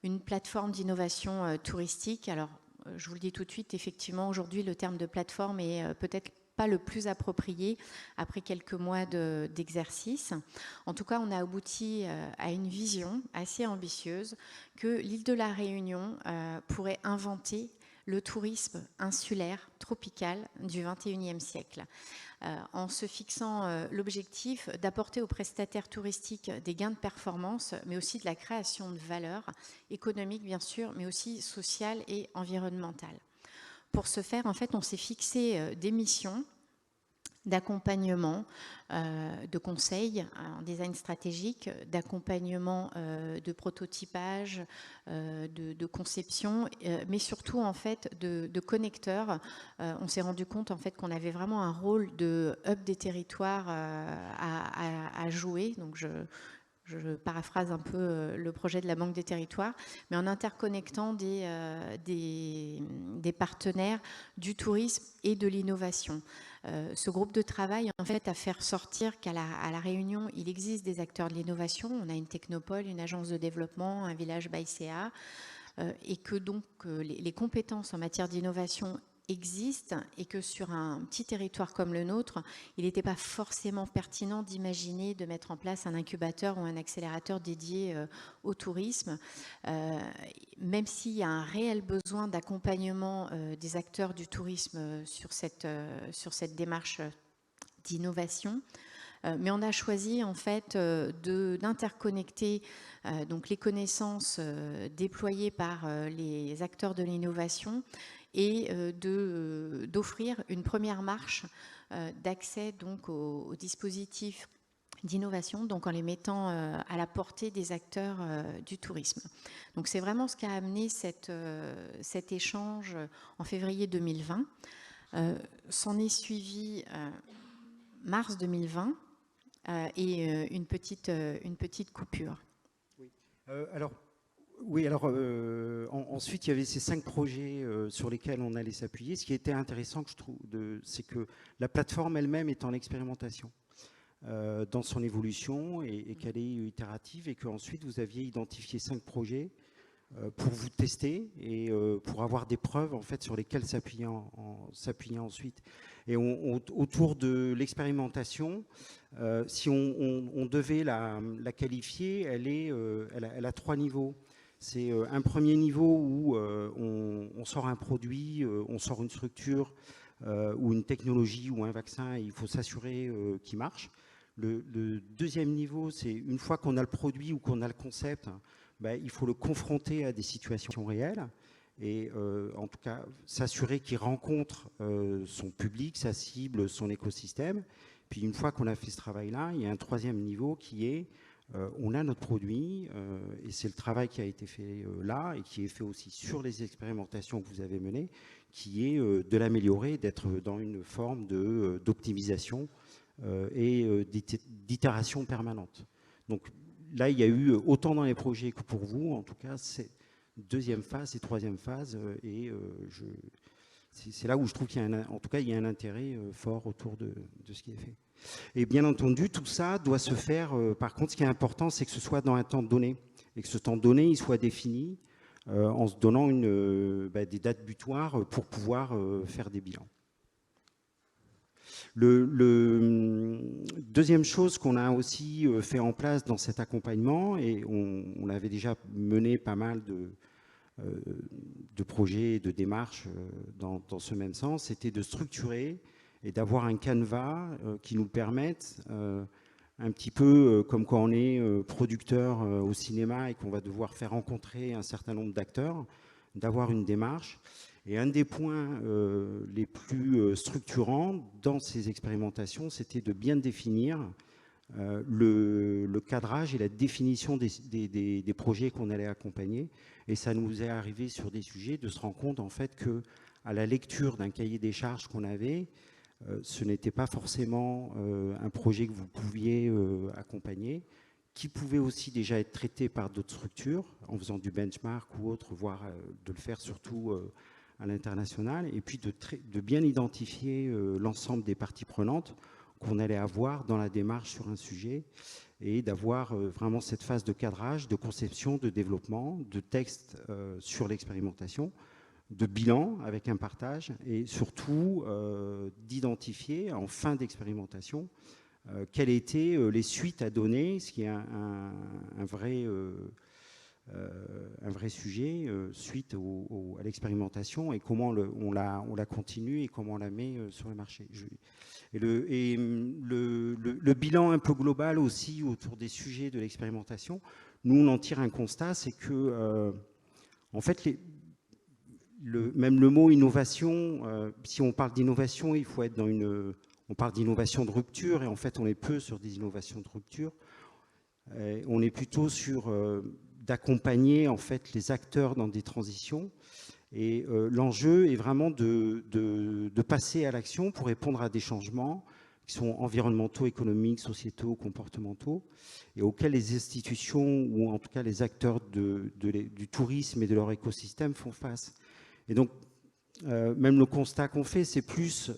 une plateforme d'innovation touristique. Alors, je vous le dis tout de suite, effectivement, aujourd'hui, le terme de plateforme est peut-être pas le plus approprié après quelques mois d'exercice. En tout cas, on a abouti à une vision assez ambitieuse que l'île de la Réunion pourrait inventer le tourisme insulaire, tropical du XXIe siècle. En se fixant l'objectif d'apporter aux prestataires touristiques des gains de performance, mais aussi de la création de valeur économique, bien sûr, mais aussi sociale et environnementale. Pour ce faire, en fait, on s'est fixé des missions d'accompagnement, de conseil en design stratégique, d'accompagnement de prototypage, de conception, mais surtout en fait de connecteurs. On s'est rendu compte en fait qu'on avait vraiment un rôle de hub des territoires à jouer. Donc je paraphrase un peu le projet de la Banque des territoires, mais en interconnectant des partenaires du tourisme et de l'innovation. Ce groupe de travail, en fait, a fait ressortir qu'à la Réunion, il existe des acteurs de l'innovation. On a une technopole, une agence de développement, un village ByCA, et que donc les compétences en matière d'innovation existe et que sur un petit territoire comme le nôtre, il n'était pas forcément pertinent d'imaginer de mettre en place un incubateur ou un accélérateur dédié au tourisme, même s'il y a un réel besoin d'accompagnement des acteurs du tourisme sur cette démarche d'innovation. Mais on a choisi en fait d'interconnecter donc les connaissances déployées par les acteurs de l'innovation et d'offrir une première marche d'accès donc aux dispositifs d'innovation, donc en les mettant à la portée des acteurs du tourisme. Donc c'est vraiment ce qui a amené cet échange en février 2020. S'en est suivi mars 2020 et une petite coupure. Oui. Ensuite, il y avait ces 5 projets sur lesquels on allait s'appuyer. Ce qui était intéressant, je trouve, c'est que la plateforme elle-même est en expérimentation dans son évolution et qu'elle est itérative et qu'ensuite vous aviez identifié 5 projets pour vous tester et pour avoir des preuves en fait sur lesquelles s'appuyer ensuite. Et autour de l'expérimentation, si on devait la qualifier, elle a 3 niveaux. C'est un premier niveau où on sort un produit, on sort une structure ou une technologie ou un vaccin et il faut s'assurer qu'il marche. Le deuxième niveau, c'est une fois qu'on a le produit ou qu'on a le concept, il faut le confronter à des situations réelles et en tout cas s'assurer qu'il rencontre son public, sa cible, son écosystème. Puis une fois qu'on a fait ce travail-là, il y a un troisième niveau qui est on a notre produit et c'est le travail qui a été fait là et qui est fait aussi sur les expérimentations que vous avez menées, qui est de l'améliorer, d'être dans une forme d'optimisation et d'itération permanente. Donc là, il y a eu autant dans les projets que pour vous, en tout cas, c'est deuxième phase et troisième phase et c'est là où je trouve qu'il y a un intérêt fort autour de ce qui est fait. Et bien entendu, tout ça doit se faire, par contre, ce qui est important, c'est que ce soit dans un temps donné, et que ce temps donné, il soit défini en se donnant des dates butoirs pour pouvoir faire des bilans. Deuxième chose qu'on a aussi fait en place dans cet accompagnement, et on avait déjà mené pas mal de projets, de démarches dans ce même sens, c'était de structurer et d'avoir un canevas qui nous permette, un petit peu comme quand on est producteur au cinéma et qu'on va devoir faire rencontrer un certain nombre d'acteurs, d'avoir une démarche. Et un des points les plus structurants dans ces expérimentations, c'était de bien définir le cadrage et la définition des projets qu'on allait accompagner. Et ça nous est arrivé sur des sujets de se rendre compte en fait que à la lecture d'un cahier des charges qu'on avait, ce n'était pas forcément un projet que vous pouviez accompagner, qui pouvait aussi déjà être traité par d'autres structures en faisant du benchmark ou autre, voire de le faire surtout à l'international, et puis de bien identifier l'ensemble des parties prenantes qu'on allait avoir dans la démarche sur un sujet et d'avoir vraiment cette phase de cadrage, de conception, de développement, de texte sur l'expérimentation, de bilan avec un partage et surtout d'identifier en fin d'expérimentation quelles étaient les suites à donner, ce qui est un vrai sujet suite à l'expérimentation et comment on la continue et comment on la met sur le marché. Le bilan un peu global aussi autour des sujets de l'expérimentation, nous on en tire un constat, c'est que en fait même le mot innovation, si on parle d'innovation, il faut être dans on parle d'innovation de rupture et en fait on est peu sur des innovations de rupture. On est plutôt sur d'accompagner en fait les acteurs dans des transitions et l'enjeu est vraiment de passer à l'action pour répondre à des changements qui sont environnementaux, économiques, sociétaux, comportementaux et auxquels les institutions ou en tout cas les acteurs du tourisme et de leur écosystème font face. Et donc même le constat qu'on fait, c'est plus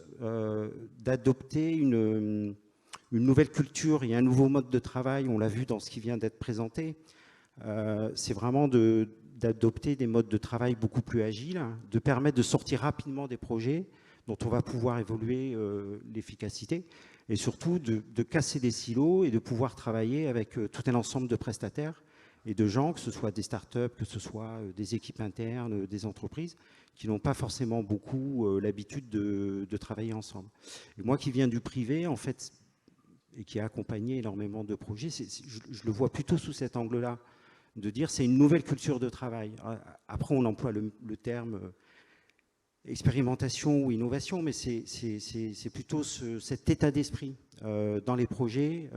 d'adopter une nouvelle culture et un nouveau mode de travail, on l'a vu dans ce qui vient d'être présenté. C'est vraiment d'adopter des modes de travail beaucoup plus agiles, de permettre de sortir rapidement des projets dont on va pouvoir évoluer l'efficacité, et surtout de casser des silos et de pouvoir travailler avec tout un ensemble de prestataires et de gens, que ce soit des startups, que ce soit des équipes internes, des entreprises, qui n'ont pas forcément beaucoup l'habitude de travailler ensemble. Et moi qui viens du privé, en fait, et qui a accompagné énormément de projets, je le vois plutôt sous cet angle-là, de dire c'est une nouvelle culture de travail. Après, on emploie le terme expérimentation ou innovation, mais c'est plutôt cet état d'esprit dans les projets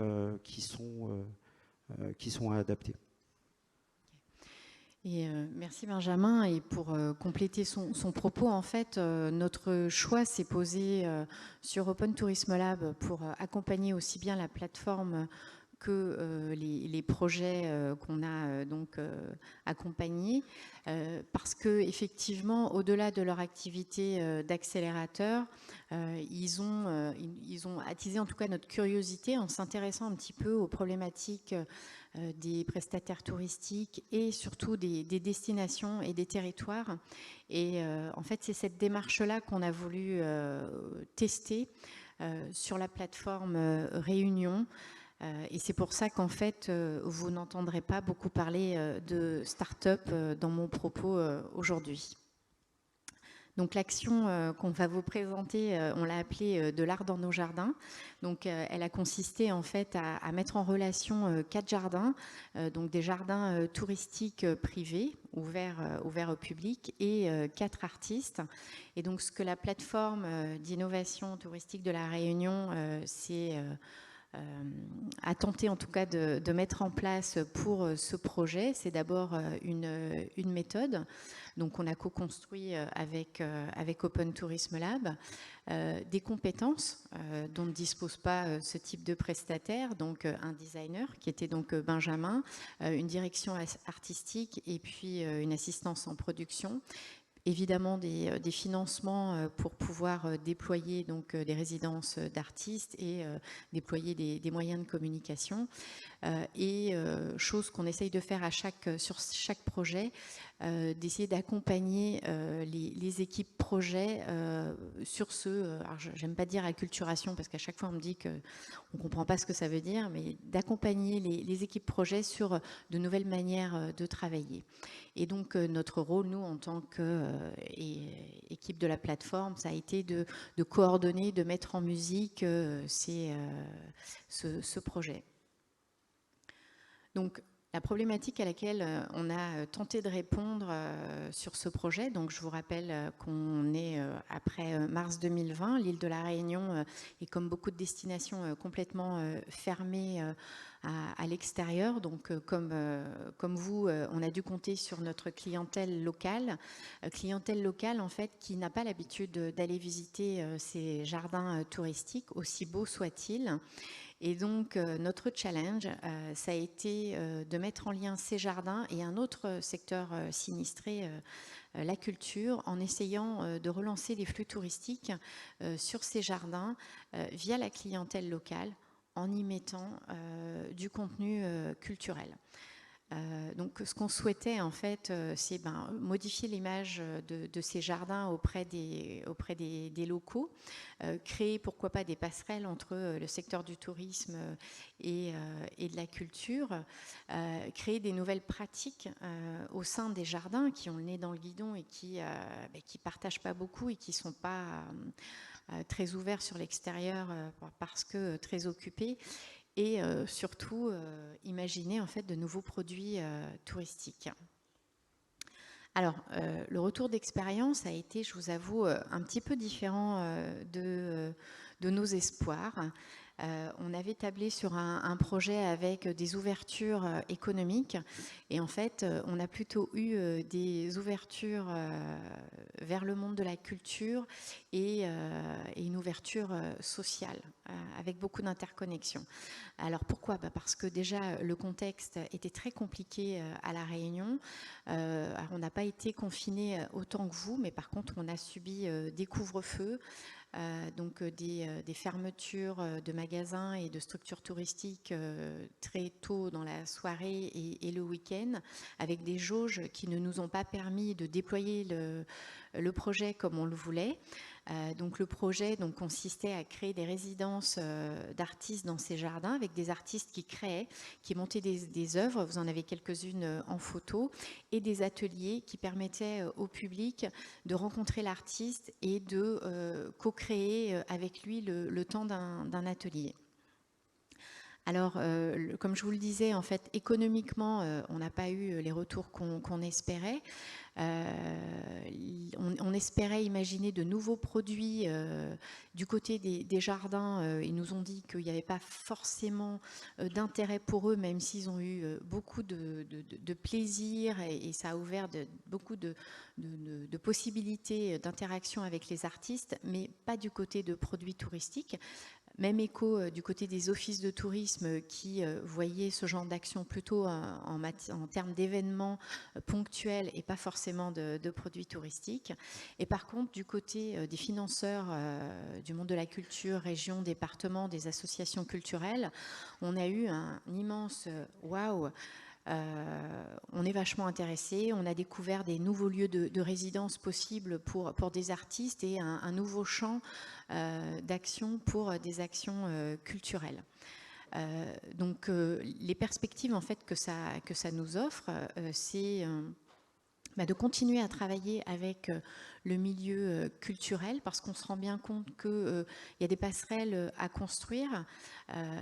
qui sont à adapter. Et merci Benjamin. Et pour compléter son propos, en fait, notre choix s'est posé sur Open Tourism Lab pour accompagner aussi bien la plateforme que les projets qu'on a donc accompagnés, parce que effectivement, au-delà de leur activité d'accélérateur, ils ont attisé en tout cas notre curiosité en s'intéressant un petit peu aux problématiques des prestataires touristiques et surtout des destinations et des territoires. Et en fait, c'est cette démarche-là qu'on a voulu tester sur la plateforme Réunion. Et c'est pour ça qu'en fait, vous n'entendrez pas beaucoup parler de start-up dans mon propos aujourd'hui. Donc l'action qu'on va vous présenter, on l'a appelée de l'art dans nos jardins. Donc elle a consisté en fait à mettre en relation 4 jardins, donc des jardins touristiques privés ouverts au public et 4 artistes. Et donc ce que la plateforme d'innovation touristique de la Réunion a tenté en tout cas de mettre en place pour ce projet, c'est d'abord une méthode. Donc on a co-construit avec Open Tourism Lab des compétences dont ne dispose pas ce type de prestataire, donc un designer qui était donc Benjamin, une direction artistique et puis une assistance en production. Évidemment des financements pour pouvoir déployer donc des résidences d'artistes et déployer des moyens de communication. Et chose qu'on essaye de faire sur chaque projet, d'essayer d'accompagner les équipes projets sur alors j'aime pas dire acculturation parce qu'à chaque fois on me dit qu'on ne comprend pas ce que ça veut dire, mais d'accompagner les équipes projets sur de nouvelles manières de travailler. Et donc notre rôle, nous, en tant qu'équipe de la plateforme, ça a été de coordonner, de mettre en musique ce projet. Donc, la problématique à laquelle on a tenté de répondre sur ce projet, donc je vous rappelle qu'on est après mars 2020, l'île de la Réunion est comme beaucoup de destinations complètement fermée à l'extérieur. Donc comme vous, on a dû compter sur notre clientèle locale en fait qui n'a pas l'habitude d'aller visiter ces jardins touristiques, aussi beaux soient-ils. Et donc, notre challenge, ça a été de mettre en lien ces jardins et un autre secteur sinistré, la culture, en essayant de relancer les flux touristiques sur ces jardins via la clientèle locale, en y mettant du contenu culturel. Donc, ce qu'on souhaitait, en fait, c'est modifier l'image de ces jardins auprès des locaux, créer, pourquoi pas, des passerelles entre le secteur du tourisme et de la culture, créer des nouvelles pratiques au sein des jardins qui ont le nez dans le guidon et qui partagent pas beaucoup et qui sont pas très ouverts sur l'extérieur parce que très occupés. Et surtout imaginer en fait de nouveaux produits touristiques. Alors, le retour d'expérience a été, je vous avoue, un petit peu différent de nos espoirs. On avait tablé sur un projet avec des ouvertures économiques et en fait, on a plutôt eu des ouvertures vers le monde de la culture et une ouverture sociale avec beaucoup d'interconnexions. Alors pourquoi ? Parce que déjà, le contexte était très compliqué à La Réunion. Alors, on n'a pas été confinés autant que vous, mais par contre, on a subi des couvre-feux. donc des fermetures de magasins et de structures touristiques très tôt dans la soirée et le week-end, avec des jauges qui ne nous ont pas permis de déployer le projet comme on le voulait. Donc le projet consistait à créer des résidences d'artistes dans ces jardins, avec des artistes qui créaient, qui montaient des œuvres, vous en avez quelques-unes en photo, et des ateliers qui permettaient au public de rencontrer l'artiste et de co-créer avec lui le temps d'un atelier. Alors, comme je vous le disais, en fait, économiquement, on n'a pas eu les retours qu'on espérait. On espérait imaginer de nouveaux produits du côté des jardins. Ils nous ont dit qu'il n'y avait pas forcément d'intérêt pour eux, même s'ils ont eu beaucoup de plaisir et ça a ouvert beaucoup de possibilités d'interaction avec les artistes, mais pas du côté de produits touristiques. Même écho du côté des offices de tourisme qui voyaient ce genre d'action plutôt en termes d'événements ponctuels et pas forcément de produits touristiques. Et par contre, du côté des financeurs du monde de la culture, région, département, des associations culturelles, on a eu un immense waouh. On est vachement intéressé, on a découvert des nouveaux lieux de résidence possibles pour des artistes et un nouveau champ d'action pour des actions culturelles. Donc les perspectives en fait que ça nous offre, c'est de continuer à travailler avec le milieu culturel, parce qu'on se rend bien compte qu'il y a des passerelles à construire.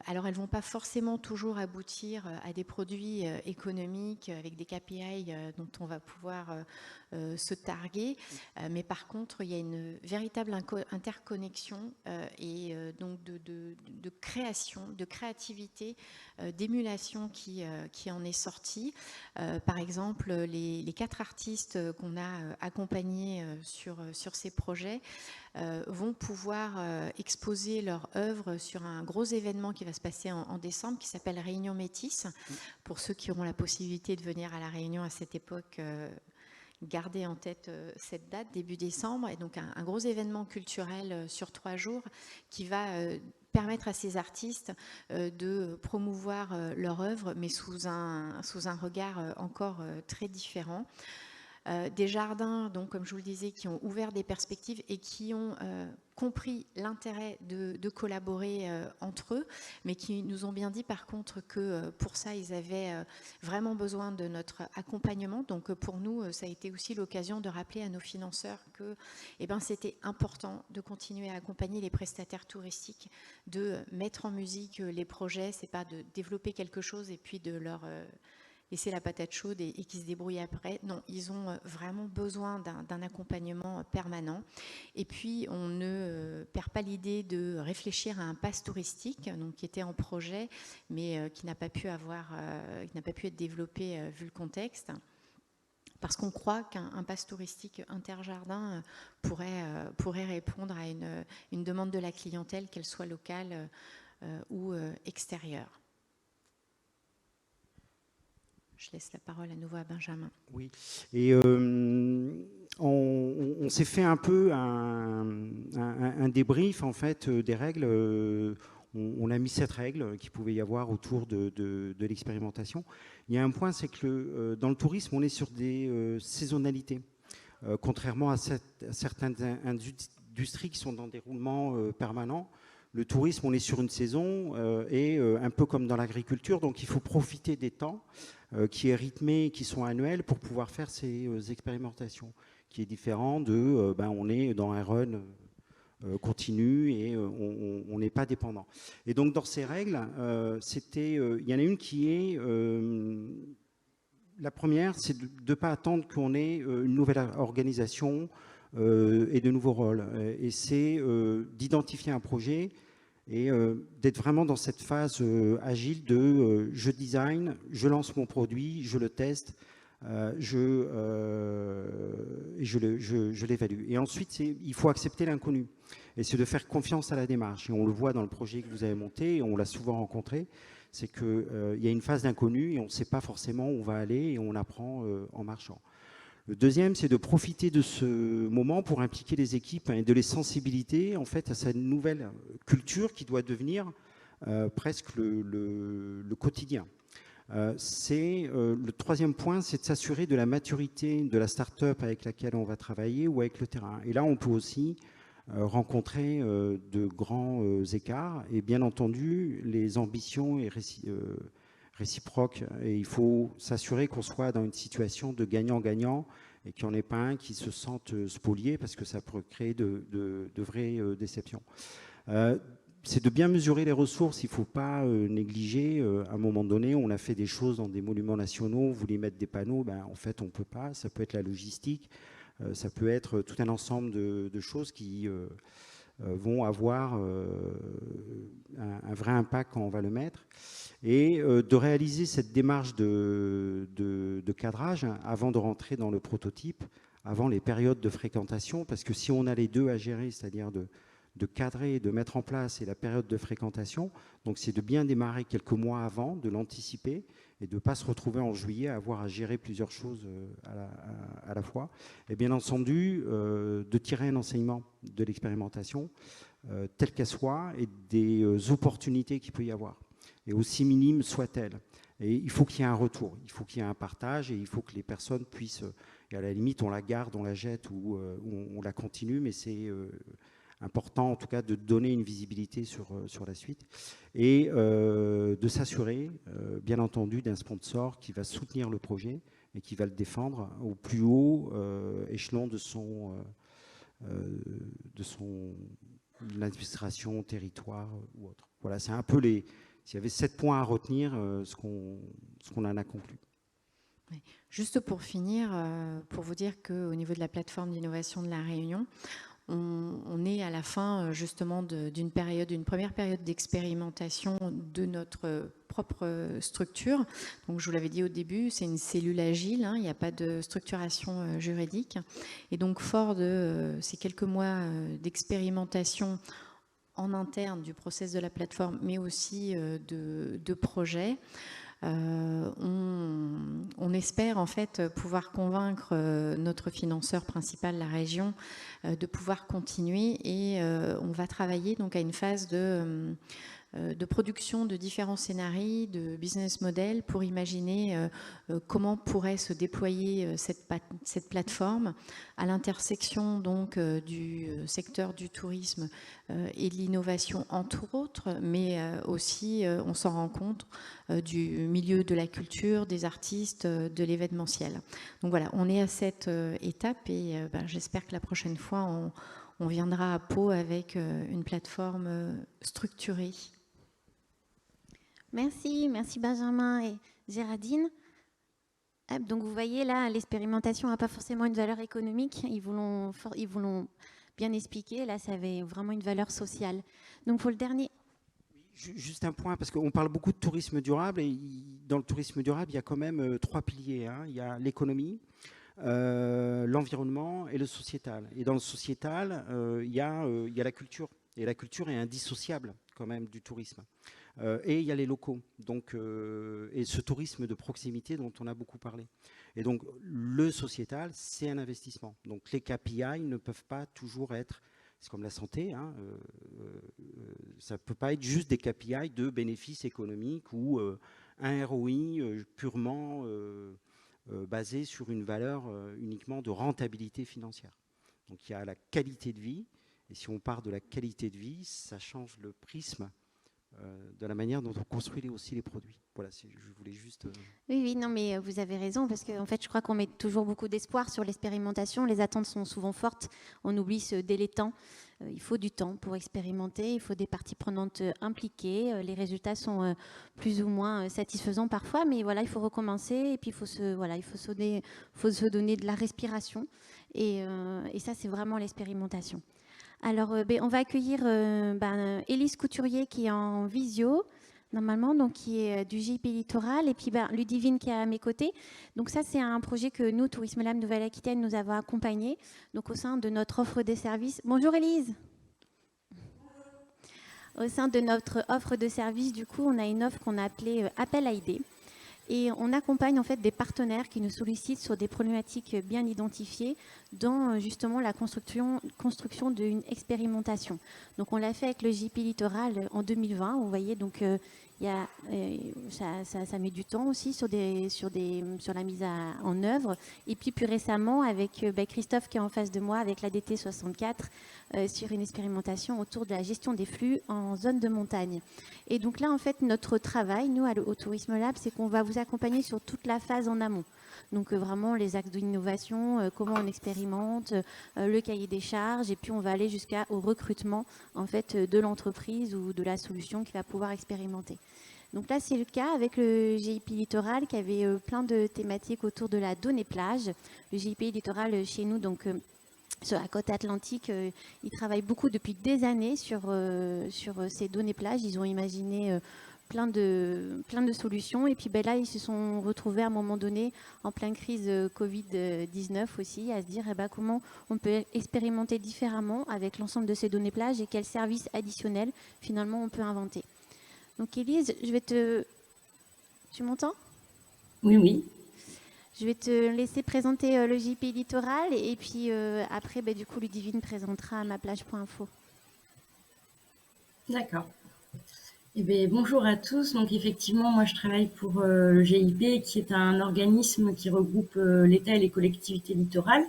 Alors elles ne vont pas forcément toujours aboutir à des produits économiques avec des KPI dont on va pouvoir se targuer, mais par contre il y a une véritable interconnexion et donc de création, de créativité, d'émulation qui en est sortie. Par exemple, les 4 artistes qu'on a accompagnés sur ces projets vont pouvoir exposer leur œuvre sur un gros événement qui va se passer en décembre, qui s'appelle Réunion Métis. Pour ceux qui auront la possibilité de venir à la Réunion à cette époque, gardez en tête cette date, début décembre. Et donc un gros événement culturel sur 3 jours qui va permettre à ces artistes de promouvoir leur œuvre, mais sous un regard encore très différent. Des jardins, donc, comme je vous le disais, qui ont ouvert des perspectives et qui ont compris l'intérêt de collaborer entre eux, mais qui nous ont bien dit par contre que pour ça, ils avaient vraiment besoin de notre accompagnement. Donc pour nous, ça a été aussi l'occasion de rappeler à nos financeurs que c'était important de continuer à accompagner les prestataires touristiques, de mettre en musique les projets. C'est pas de développer quelque chose et puis de leur laisser la patate chaude et qui se débrouillent après. Non, ils ont vraiment besoin d'un accompagnement permanent. Et puis, on ne perd pas l'idée de réfléchir à un pass touristique, donc, qui était en projet, mais qui n'a pas pu être développé vu le contexte. Parce qu'on croit qu'un pass touristique interjardin pourrait répondre à une demande de la clientèle, qu'elle soit locale ou extérieure. Je laisse la parole à nouveau à Benjamin. Oui, et on s'est fait un peu un débrief en fait des règles. On a mis 7 règles qu'il pouvait y avoir autour de l'expérimentation. Il y a un point, c'est que dans le tourisme, on est sur des saisonnalités. Contrairement à certaines industries qui sont dans des roulements permanents, le tourisme, on est sur une saison et un peu comme dans l'agriculture, donc il faut profiter des temps qui est rythmé, qui sont annuels pour pouvoir faire ces expérimentations, qui est différent de, on est dans un run continu et on n'est pas dépendant. Et donc dans ces règles, il y en a une qui est, la première, c'est de ne pas attendre qu'on ait une nouvelle organisation et de nouveaux rôles. Et c'est d'identifier un projet et d'être vraiment dans cette phase agile de je design, je lance mon produit, je le teste, je l'évalue. Et ensuite, il faut accepter l'inconnu. Et c'est de faire confiance à la démarche. Et on le voit dans le projet que vous avez monté, et on l'a souvent rencontré, c'est qu'il y a une phase d'inconnu et on ne sait pas forcément où on va aller et on apprend en marchant. Le deuxième, c'est de profiter de ce moment pour impliquer les équipes et de les sensibiliser en fait à cette nouvelle culture qui doit devenir presque le quotidien. Le troisième point, c'est de s'assurer de la maturité de la start-up avec laquelle on va travailler ou avec le terrain. Et là, on peut aussi rencontrer de grands écarts et bien entendu, les ambitions et réciproques. Et il faut s'assurer qu'on soit dans une situation de gagnant-gagnant et qu'il n'y en ait pas un qui se sente spolié parce que ça peut créer de vraies déceptions. C'est de bien mesurer les ressources, il ne faut pas négliger. À un moment donné, on a fait des choses dans des monuments nationaux, vous voulez mettre des panneaux, en fait on ne peut pas, ça peut être la logistique, ça peut être tout un ensemble de choses qui vont avoir un vrai impact quand on va le mettre. Et de réaliser cette démarche de cadrage avant de rentrer dans le prototype, avant les périodes de fréquentation, parce que si on a les deux à gérer, c'est-à-dire de cadrer, de mettre en place et la période de fréquentation, donc c'est de bien démarrer quelques mois avant, de l'anticiper et de ne pas se retrouver en juillet à avoir à gérer plusieurs choses à la fois. Et bien entendu, de tirer un enseignement de l'expérimentation, telle qu'elle soit, et des opportunités qu'il peut y avoir, et aussi minimes soient-elles. Et il faut qu'il y ait un retour, il faut qu'il y ait un partage, et il faut que les personnes puissent, et à la limite, on la garde, on la jette, ou on la continue, mais c'est important en tout cas de donner une visibilité sur la suite et de s'assurer bien entendu d'un sponsor qui va soutenir le projet et qui va le défendre au plus haut échelon de l'administration, territoire ou autre. Voilà, c'est un peu s'il y avait 7 points à retenir, ce qu'on en a conclu. Juste pour finir, pour vous dire qu'au niveau de la plateforme d'innovation de La Réunion, on est à la fin justement d'une première période d'expérimentation de notre propre structure. Donc je vous l'avais dit au début, c'est une cellule agile, il n'y a pas de structuration juridique. Et donc fort de ces quelques mois d'expérimentation en interne du process de la plateforme, mais aussi de projets, on espère en fait pouvoir convaincre notre financeur principal, la région, de pouvoir continuer et on va travailler donc à une phase de production de différents scénarios, de business model pour imaginer comment pourrait se déployer cette plateforme à l'intersection donc du secteur du tourisme et de l'innovation entre autres, mais aussi on s'en rend compte du milieu de la culture, des artistes, de l'événementiel. Donc voilà, on est à cette étape et j'espère que la prochaine fois on viendra à Pau avec une plateforme structurée. Merci Benjamin et Géraldine. Donc vous voyez là, l'expérimentation n'a pas forcément une valeur économique, ils vous l'ont bien expliqué, là ça avait vraiment une valeur sociale. Donc pour le dernier... Juste un point, parce qu'on parle beaucoup de tourisme durable, et dans le tourisme durable, il y a quand même 3 piliers. Il y a l'économie, l'environnement et le sociétal. Et dans le sociétal, il y a la culture. Et la culture est indissociable quand même du tourisme. Et il y a les locaux, donc, et ce tourisme de proximité dont on a beaucoup parlé. Et donc, le sociétal, c'est un investissement. Donc, les KPI ne peuvent pas toujours être, c'est comme la santé, ça ne peut pas être juste des KPI de bénéfices économiques ou un ROI purement basé sur une valeur uniquement de rentabilité financière. Donc, il y a la qualité de vie. Et si on part de la qualité de vie, ça change le prisme de la manière dont on construit aussi les produits. Voilà, je voulais juste... Oui, non, mais vous avez raison, parce qu'en fait, je crois qu'on met toujours beaucoup d'espoir sur l'expérimentation. Les attentes sont souvent fortes. On oublie ce délai de temps. Il faut du temps pour expérimenter. Il faut des parties prenantes impliquées. Les résultats sont plus ou moins satisfaisants parfois, mais voilà, il faut recommencer. Et puis, il faut se donner de la respiration. Et ça, c'est vraiment l'expérimentation. Alors, on va accueillir Élise Couturier qui est en visio, normalement, donc qui est du GIP Littoral, et puis Ludivine qui est à mes côtés. Donc ça, c'est un projet que nous, Tourisme Lab Nouvelle-Aquitaine, nous avons accompagné donc, au sein de notre offre de services. Bonjour Élise. Au sein de notre offre de services, du coup, on a une offre qu'on a appelée Appel à idées, Et on accompagne en fait des partenaires qui nous sollicitent sur des problématiques bien identifiées dans justement la construction d'une expérimentation. Donc on l'a fait avec le JP Littoral en 2020. Vous voyez, donc ça met du temps aussi sur la mise en œuvre. Et puis plus récemment avec Christophe qui est en face de moi avec l'ADT 64 sur une expérimentation autour de la gestion des flux en zone de montagne. Et donc là en fait notre travail, nous au Tourisme Lab, c'est qu'on va vous accompagner sur toute la phase en amont. Donc vraiment les axes d'innovation, comment on expérimente, le cahier des charges, et puis on va aller jusqu'au recrutement en fait de l'entreprise ou de la solution qui va pouvoir expérimenter. Donc là c'est le cas avec le GIP Littoral qui avait plein de thématiques autour de la donnée plage. Le GIP Littoral chez nous donc sur la côte atlantique, ils travaillent beaucoup depuis des années sur ces données plages. Ils ont imaginé plein de solutions. Et puis là, ils se sont retrouvés à un moment donné, en pleine crise Covid-19 aussi, à se dire comment on peut expérimenter différemment avec l'ensemble de ces données plages et quels services additionnels, finalement, on peut inventer. Donc, Élise, Tu m'entends ? Oui, oui. Je vais te laisser présenter le JP Littoral et puis après, du coup, Ludivine présentera maplage.info. D'accord. Eh bien, bonjour à tous. Donc effectivement, moi je travaille pour le GIP, qui est un organisme qui regroupe l'État et les collectivités littorales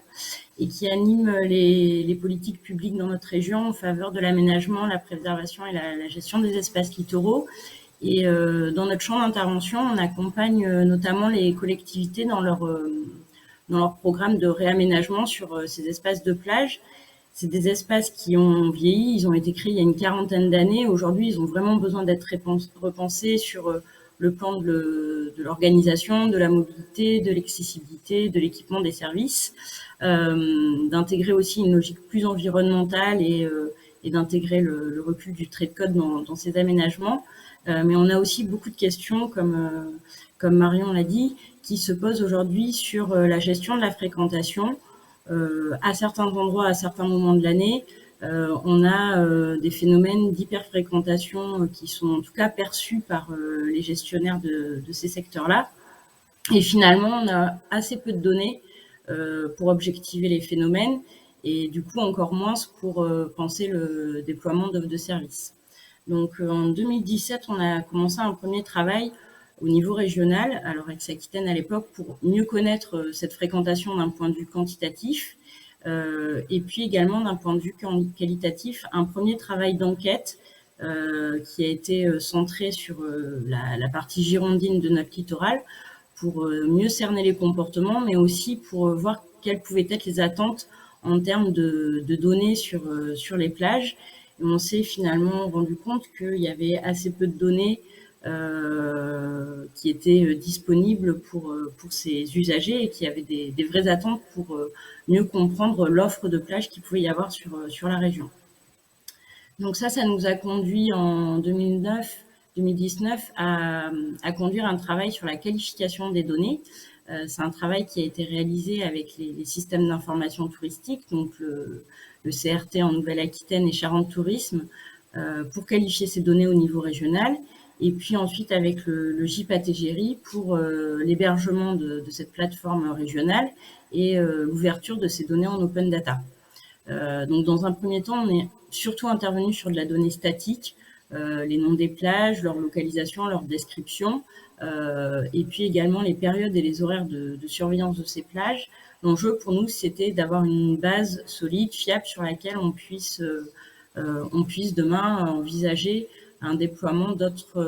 et qui anime les politiques publiques dans notre région en faveur de l'aménagement, la préservation et la gestion des espaces littoraux. Et dans notre champ d'intervention, on accompagne notamment les collectivités dans leur programme de réaménagement sur ces espaces de plage. C'est des espaces qui ont vieilli, ils ont été créés il y a une quarantaine d'années. Aujourd'hui, ils ont vraiment besoin d'être repensés sur le plan de l'organisation, de la mobilité, de l'accessibilité, de l'équipement des services, d'intégrer aussi une logique plus environnementale et d'intégrer le recul du trait de côte dans ces aménagements. Mais on a aussi beaucoup de questions, comme Marion l'a dit, qui se posent aujourd'hui sur la gestion de la fréquentation. À certains endroits, à certains moments de l'année, on a des phénomènes d'hyperfréquentation qui sont en tout cas perçus par les gestionnaires de ces secteurs-là. Et finalement, on a assez peu de données pour objectiver les phénomènes et du coup encore moins pour penser le déploiement d'offres de services. Donc en 2017, on a commencé un premier travail au niveau régional, alors Aix-Aquitaine à l'époque, pour mieux connaître cette fréquentation d'un point de vue quantitatif et puis également d'un point de vue qualitatif, un premier travail d'enquête qui a été centré sur la partie girondine de notre littoral pour mieux cerner les comportements, mais aussi pour voir quelles pouvaient être les attentes en termes de données sur les plages. Et on s'est finalement rendu compte qu'il y avait assez peu de données qui étaient disponibles pour ces usagers et qui avaient des vraies attentes pour mieux comprendre l'offre de plage qu'il pouvait y avoir sur la région. Donc ça nous a conduit en 2019 à conduire un travail sur la qualification des données. C'est un travail qui a été réalisé avec les systèmes d'information touristique, donc le CRT en Nouvelle-Aquitaine et Charente Tourisme, pour qualifier ces données au niveau régional. Et puis ensuite avec le JPATGRI pour l'hébergement de cette plateforme régionale et l'ouverture de ces données en open data. Donc dans un premier temps, on est surtout intervenu sur de la donnée statique, les noms des plages, leur localisation, leur description, et puis également les périodes et les horaires de surveillance de ces plages. L'enjeu pour nous, c'était d'avoir une base solide, fiable, sur laquelle on puisse demain envisager un déploiement d'autres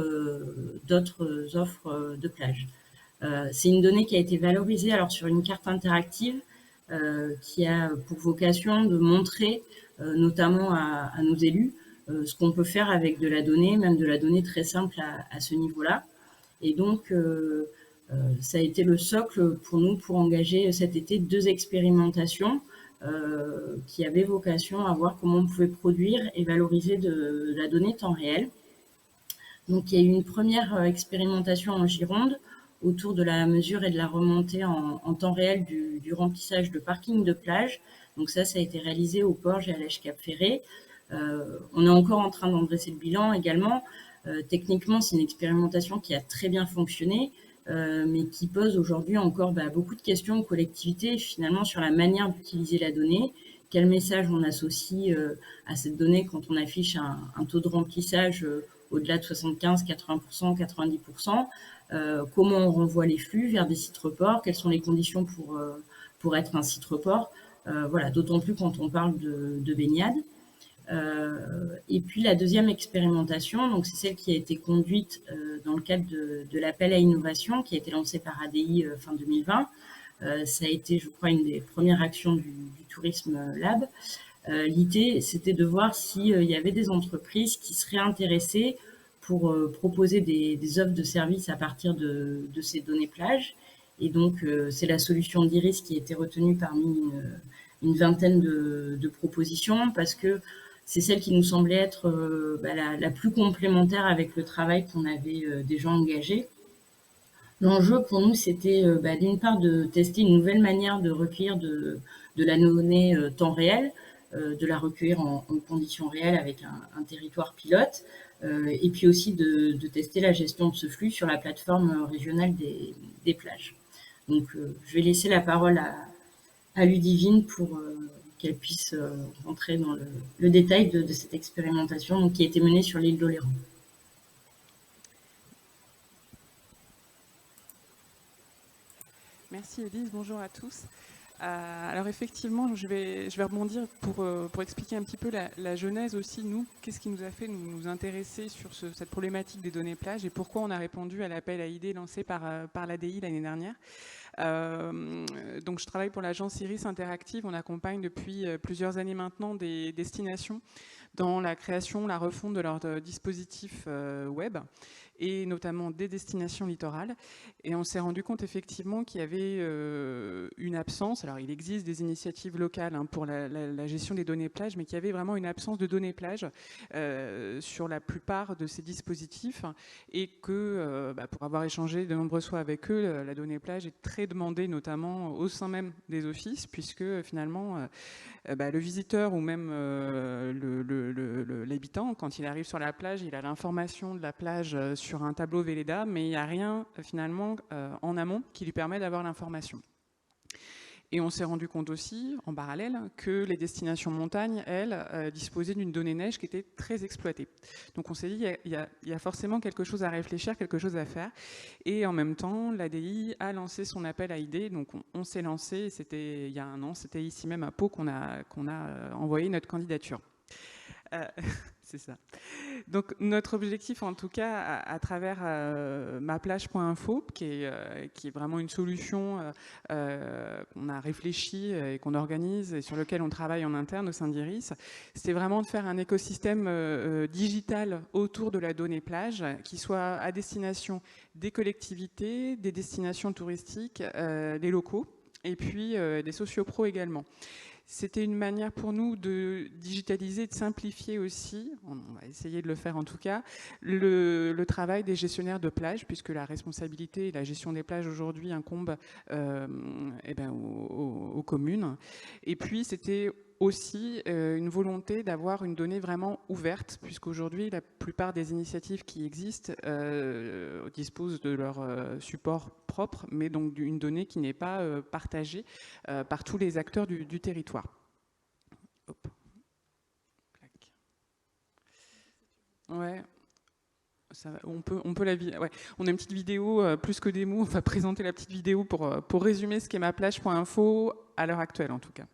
offres de plage. C'est une donnée qui a été valorisée alors sur une carte interactive qui a pour vocation de montrer notamment à nos élus ce qu'on peut faire avec de la donnée, même de la donnée très simple à ce niveau-là. Et donc, ça a été le socle pour nous pour engager cet été 2 expérimentations qui avaient vocation à voir comment on pouvait produire et valoriser de la donnée temps réel. Donc, il y a eu une première expérimentation en Gironde autour de la mesure et de la remontée en temps réel du remplissage de parkings de plage. Donc ça a été réalisé au Porge et à l'Èche-Cap-Ferré. On est encore en train d'en dresser le bilan également. Techniquement, c'est une expérimentation qui a très bien fonctionné. mais qui pose aujourd'hui encore beaucoup de questions aux collectivités, finalement, sur la manière d'utiliser la donnée, quel message on associe à cette donnée quand on affiche un taux de remplissage au-delà de 75, 80%, 90%, comment on renvoie les flux vers des sites reports, quelles sont les conditions pour être un site report, voilà, d'autant plus quand on parle de baignade. Et puis la deuxième expérimentation, donc c'est celle qui a été conduite dans le cadre de l'appel à innovation qui a été lancé par ADI fin 2020. Ça a été, je crois, une des premières actions du Tourisme Lab. L'idée, c'était de voir s'il y avait des entreprises qui seraient intéressées pour proposer des offres de services à partir de ces données plages. Et donc, c'est la solution d'Iris qui a été retenue parmi une vingtaine de propositions parce que c'est celle qui nous semblait être la plus complémentaire avec le travail qu'on avait déjà engagé. L'enjeu pour nous, c'était d'une part de tester une nouvelle manière de recueillir de la donnée temps réel, de la recueillir en conditions réelles avec un territoire pilote, et puis aussi de tester la gestion de ce flux sur la plateforme régionale des plages. Donc, je vais laisser la parole à Ludivine pour qu'elle puisse rentrer dans le détail de cette expérimentation donc, qui a été menée sur l'île d'Oléron. Merci Élise, bonjour à tous. Alors effectivement, je vais rebondir pour expliquer un petit peu la genèse aussi, nous, qu'est-ce qui nous a fait nous intéresser sur cette problématique des données plages et pourquoi on a répondu à l'appel à idées lancé par l'ADI l'année dernière. Donc je travaille pour l'agence Iris Interactive, on accompagne depuis plusieurs années maintenant des destinations dans la création, la refonte de leurs dispositifs web et notamment des destinations littorales. Et on s'est rendu compte effectivement qu'il y avait une absence, alors il existe des initiatives locales pour la gestion des données plages, mais qu'il y avait vraiment une absence de données plages sur la plupart de ces dispositifs et que pour avoir échangé de nombreuses fois avec eux, la donnée plage est très demandée notamment au sein même des offices puisque finalement le visiteur ou même l'habitant, quand il arrive sur la plage, il a l'information de la plage sur un tableau Velleda, mais il n'y a rien finalement en amont qui lui permet d'avoir l'information. Et on s'est rendu compte aussi, en parallèle, que les destinations montagne, elles, disposaient d'une donnée neige qui était très exploitée. Donc on s'est dit, il y a forcément quelque chose à réfléchir, quelque chose à faire. Et en même temps, l'ADI a lancé son appel à idées. Donc on s'est lancé, c'était il y a un an, c'était ici même à Pau qu'on a envoyé notre candidature. C'est ça. Donc notre objectif, en tout cas, à travers maplage.info, qui est vraiment une solution qu'on a réfléchi et qu'on organise et sur lequel on travaille en interne au sein d'Iris, c'est vraiment de faire un écosystème digital autour de la donnée plage qui soit à destination des collectivités, des destinations touristiques, des locaux et puis des sociopros également. C'était une manière pour nous de digitaliser, de simplifier aussi, on va essayer de le faire en tout cas, le travail des gestionnaires de plages, puisque la responsabilité et la gestion des plages aujourd'hui incombe aux communes. Et puis c'était aussi une volonté d'avoir une donnée vraiment ouverte, puisqu'aujourd'hui la plupart des initiatives qui existent disposent de leur support propre, mais donc d'une donnée qui n'est pas partagée par tous les acteurs du territoire. Hop. Ouais. Ça, on peut la ouais. On a une petite vidéo, plus que des mots, on va présenter la petite vidéo pour résumer ce qu'est maplage.info à l'heure actuelle en tout cas.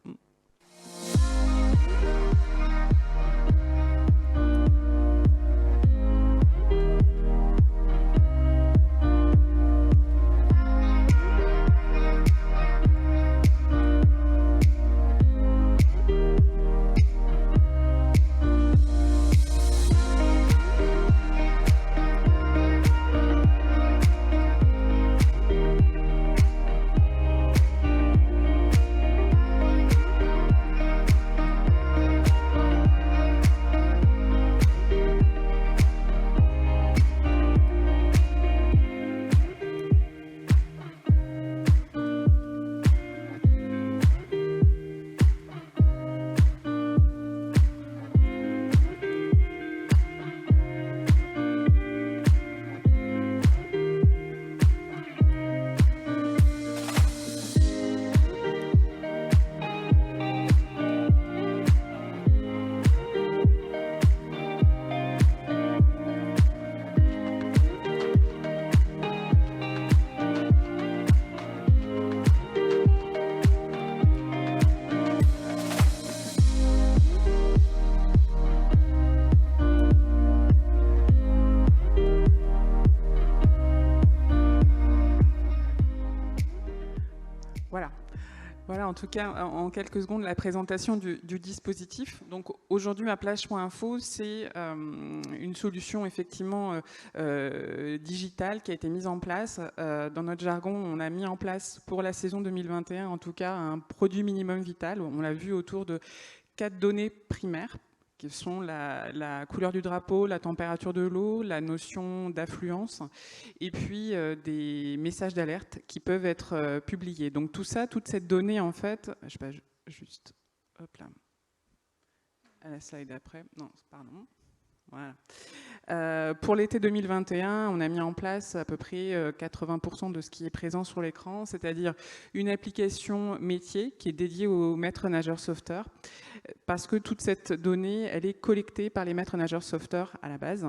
Voilà, en tout cas, en quelques secondes, la présentation du dispositif. Donc aujourd'hui, maplage.info, c'est une solution effectivement digitale qui a été mise en place. Dans notre jargon, on a mis en place pour la saison 2021, en tout cas, un produit minimum vital. On l'a vu autour de 4 données primaires, qui sont la couleur du drapeau, la température de l'eau, la notion d'affluence, et puis des messages d'alerte qui peuvent être publiés. Donc tout ça, toute cette donnée, en fait, je sais pas, juste, hop là, à la slide d'après, non, pardon. Voilà. Pour l'été 2021, on a mis en place à peu près 80% de ce qui est présent sur l'écran, c'est-à-dire une application métier qui est dédiée aux maîtres nageurs sauveteurs, parce que toute cette donnée, elle est collectée par les maîtres nageurs sauveteurs à la base.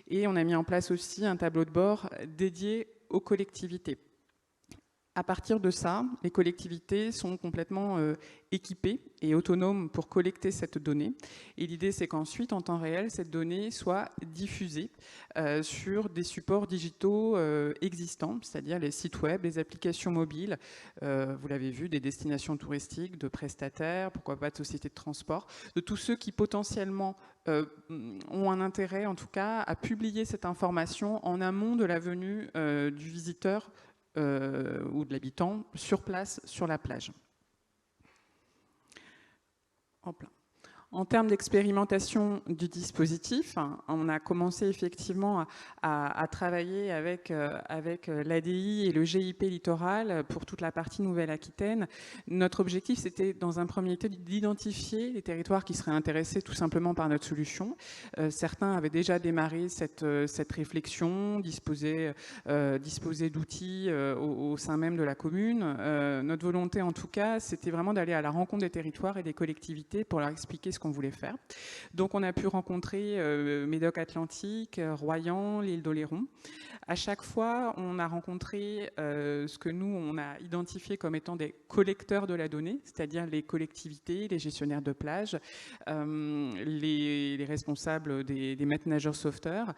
Et on a mis en place aussi un tableau de bord dédié aux collectivités. À partir de ça, les collectivités sont complètement équipées et autonomes pour collecter cette donnée. Et l'idée, c'est qu'ensuite, en temps réel, cette donnée soit diffusée sur des supports digitaux existants, c'est-à-dire les sites web, les applications mobiles, vous l'avez vu, des destinations touristiques, de prestataires, pourquoi pas de sociétés de transport, de tous ceux qui potentiellement ont un intérêt, en tout cas, à publier cette information en amont de la venue du visiteur ou de l'habitant sur place, sur la plage. Hop là. En termes d'expérimentation du dispositif, on a commencé effectivement à travailler avec l'ADI et le GIP Littoral pour toute la partie Nouvelle-Aquitaine. Notre objectif, c'était dans un premier temps d'identifier les territoires qui seraient intéressés tout simplement par notre solution. Certains avaient déjà démarré cette réflexion, disposaient d'outils au sein même de la commune. Notre volonté, en tout cas, c'était vraiment d'aller à la rencontre des territoires et des collectivités pour leur expliquer ce qu'on voulait faire. Donc on a pu rencontrer Médoc-Atlantique, Royan, l'île d'Oléron. À chaque fois, on a rencontré ce que nous, on a identifié comme étant des collecteurs de la donnée, c'est-à-dire les collectivités, les gestionnaires de plage, les responsables des maîtres nageurs sauveteurs,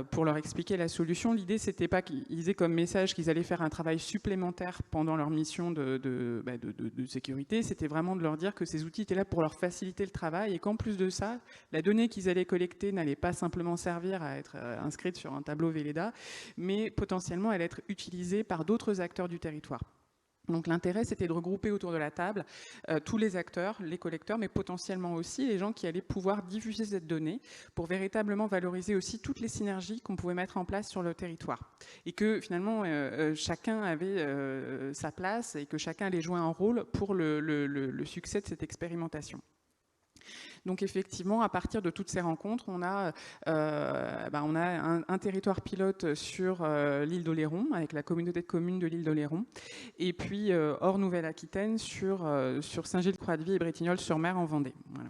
pour leur expliquer la solution. L'idée, c'était pas qu'ils aient comme message qu'ils allaient faire un travail supplémentaire pendant leur mission de sécurité, c'était vraiment de leur dire que ces outils étaient là pour leur faciliter le travail et qu'en plus de ça, la donnée qu'ils allaient collecter n'allait pas simplement servir à être inscrite sur un tableau Velleda, mais potentiellement allait être utilisée par d'autres acteurs du territoire. Donc l'intérêt, c'était de regrouper autour de la table tous les acteurs, les collecteurs, mais potentiellement aussi les gens qui allaient pouvoir diffuser cette donnée pour véritablement valoriser aussi toutes les synergies qu'on pouvait mettre en place sur le territoire. Et que finalement, chacun avait sa place et que chacun allait jouer un rôle pour le succès de cette expérimentation. Donc effectivement, à partir de toutes ces rencontres, on a un territoire pilote sur l'île d'Oléron, avec la communauté de communes de l'île d'Oléron, et puis hors Nouvelle-Aquitaine sur Saint-Gilles-Croix-de-Vie et Bretignolles-sur-Mer en Vendée. Voilà.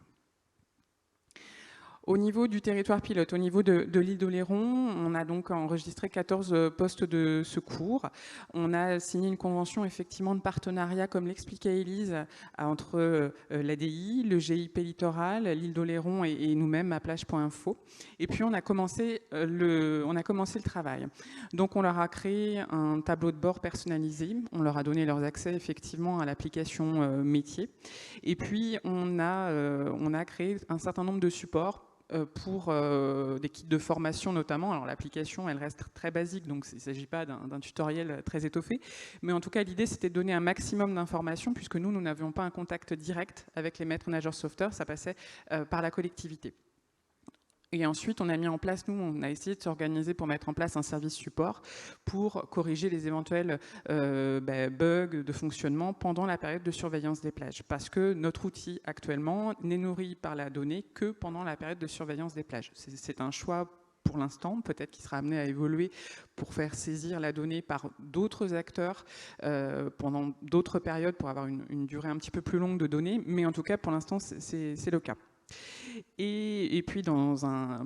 Au niveau du territoire pilote, au niveau de l'île d'Oléron, on a donc enregistré 14 postes de secours. On a signé une convention effectivement de partenariat, comme l'expliquait Élise, entre l'ADI, le GIP Littoral, l'île d'Oléron et nous-mêmes, maplage.info. Et puis on a commencé le travail. Donc on leur a créé un tableau de bord personnalisé. On leur a donné leurs accès effectivement à l'application métier. Et puis on a créé un certain nombre de supports pour des kits de formation notamment. Alors l'application, elle reste très basique, donc il ne s'agit pas d'un tutoriel très étoffé. Mais en tout cas, l'idée, c'était de donner un maximum d'informations, puisque nous n'avions pas un contact direct avec les maîtres nageurs sauveteurs, ça passait par la collectivité. Et ensuite, on a mis en place, nous, on a essayé de s'organiser pour mettre en place un service support pour corriger les éventuels bugs de fonctionnement pendant la période de surveillance des plages. Parce que notre outil, actuellement, n'est nourri par la donnée que pendant la période de surveillance des plages. C'est un choix pour l'instant, peut-être qu'il sera amené à évoluer pour faire saisir la donnée par d'autres acteurs pendant d'autres périodes pour avoir une durée un petit peu plus longue de données. Mais en tout cas, pour l'instant, c'est le cas. Et puis dans un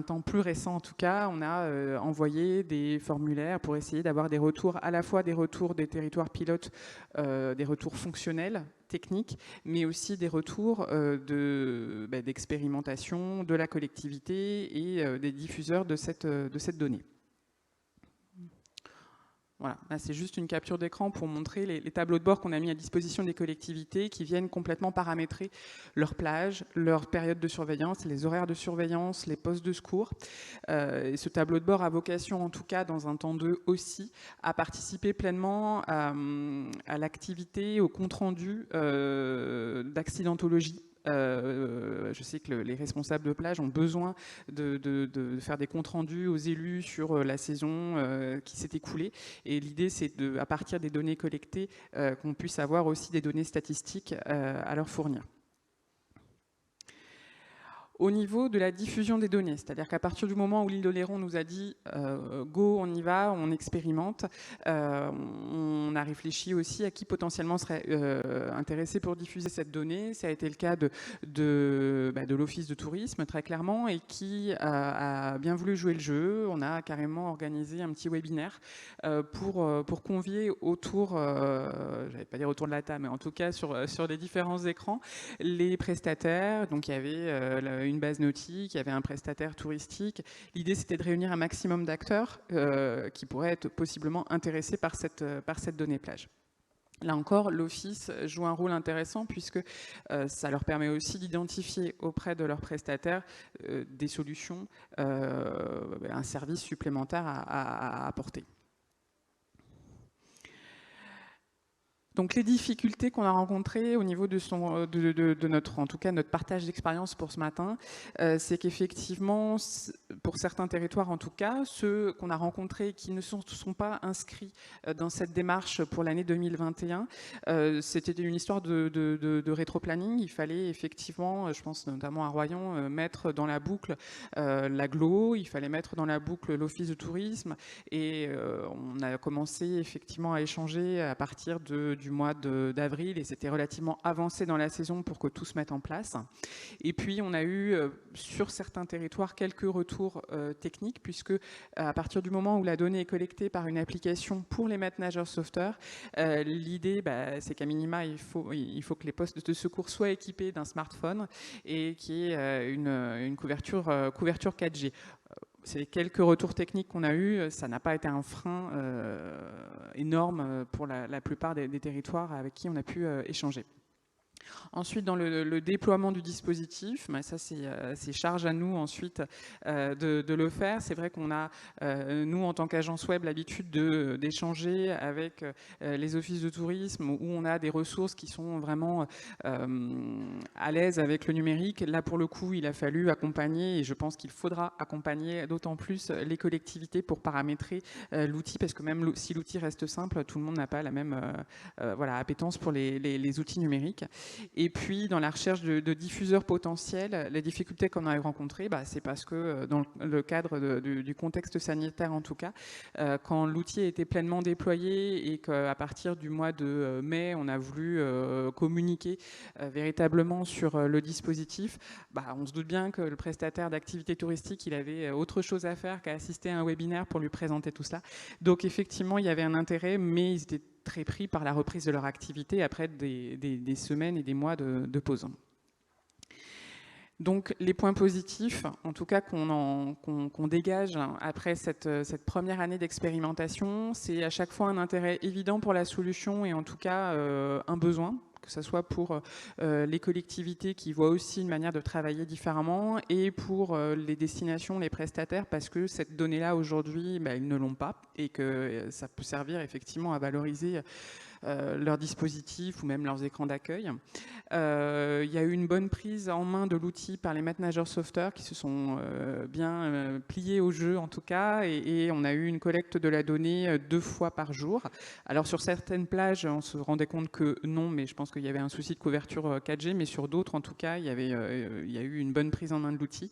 temps plus récent en tout cas, on a envoyé des formulaires pour essayer d'avoir des retours, à la fois des retours des territoires pilotes, des retours fonctionnels, techniques, mais aussi des retours d'expérimentation de la collectivité et des diffuseurs de cette donnée. Voilà, là c'est juste une capture d'écran pour montrer les tableaux de bord qu'on a mis à disposition des collectivités qui viennent complètement paramétrer leur plage, leur période de surveillance, les horaires de surveillance, les postes de secours. Et ce tableau de bord a vocation, en tout cas dans un temps 2 aussi, à participer pleinement à l'activité, au compte-rendu d'accidentologie. Je sais que les responsables de plage ont besoin de faire des comptes rendus aux élus sur la saison qui s'est écoulée. Et l'idée, c'est à partir des données collectées, qu'on puisse avoir aussi des données statistiques à leur fournir. Au niveau de la diffusion des données, c'est-à-dire qu'à partir du moment où l'île d'Oléron nous a dit go, on y va, on expérimente, on a réfléchi aussi à qui potentiellement serait intéressé pour diffuser cette donnée. Ça a été le cas de l'Office de tourisme, très clairement, et qui a bien voulu jouer le jeu. On a carrément organisé un petit webinaire pour convier autour, je n'allais pas dire autour de la table, mais en tout cas sur les différents écrans, les prestataires. Donc il y avait une base nautique, il y avait un prestataire touristique. L'idée, c'était de réunir un maximum d'acteurs qui pourraient être possiblement intéressés par cette donnée plage. Là encore, l'Office joue un rôle intéressant puisque ça leur permet aussi d'identifier auprès de leurs prestataires des solutions, un service supplémentaire à apporter. Donc les difficultés qu'on a rencontrées au niveau de notre, en tout cas notre partage d'expérience pour ce matin, c'est qu'effectivement, pour certains territoires en tout cas, ceux qu'on a rencontrés qui ne sont pas inscrits dans cette démarche pour l'année 2021, c'était une histoire de rétroplanning. Il fallait effectivement, je pense notamment à Royan, mettre dans la boucle l'agglo, il fallait mettre dans la boucle l'Office de tourisme, et on a commencé effectivement à échanger à partir du mois d'avril, et c'était relativement avancé dans la saison pour que tout se mette en place. Et puis on a eu sur certains territoires quelques retours techniques, puisque à partir du moment où la donnée est collectée par une application pour les maîtres nageurs sauveteurs, l'idée c'est qu'à minima il faut que les postes de secours soient équipés d'un smartphone et qu'il y ait une couverture 4G. C'est les quelques retours techniques qu'on a eus, ça n'a pas été un frein énorme pour la plupart des territoires avec qui on a pu échanger. Ensuite, dans le déploiement du dispositif, ça c'est charge à nous ensuite de le faire. C'est vrai qu'on a, nous en tant qu'agence web, l'habitude d'échanger avec les offices de tourisme où on a des ressources qui sont vraiment à l'aise avec le numérique. Là, pour le coup, il a fallu accompagner, et je pense qu'il faudra accompagner d'autant plus les collectivités pour paramétrer l'outil, parce que même si l'outil reste simple, tout le monde n'a pas la même appétence pour les outils numériques. Et puis, dans la recherche de diffuseurs potentiels, les difficultés qu'on a rencontrées, c'est parce que dans le cadre du contexte sanitaire, en tout cas, quand l'outil a été pleinement déployé et qu'à partir du mois de mai, on a voulu communiquer véritablement sur le dispositif, on se doute bien que le prestataire d'activité touristique, il avait autre chose à faire qu'à assister à un webinaire pour lui présenter tout ça. Donc, effectivement, il y avait un intérêt, mais ils étaient très pris par la reprise de leur activité après des semaines et des mois de pause. Donc les points positifs, en tout cas qu'on dégage après cette première année d'expérimentation, c'est à chaque fois un intérêt évident pour la solution et en tout cas un besoin, que ce soit pour les collectivités qui voient aussi une manière de travailler différemment et pour les destinations, les prestataires, parce que cette donnée-là aujourd'hui, ils ne l'ont pas et que ça peut servir effectivement à valoriser leurs dispositifs ou même leurs écrans d'accueil. Il y a eu une bonne prise en main de l'outil par les maîtres nageurs sauveteurs qui se sont bien pliés au jeu en tout cas, et on a eu une collecte de la donnée 2 fois par jour. Alors sur certaines plages, on se rendait compte que non, mais je pense qu'il y avait un souci de couverture 4G, mais sur d'autres en tout cas, il y a eu une bonne prise en main de l'outil.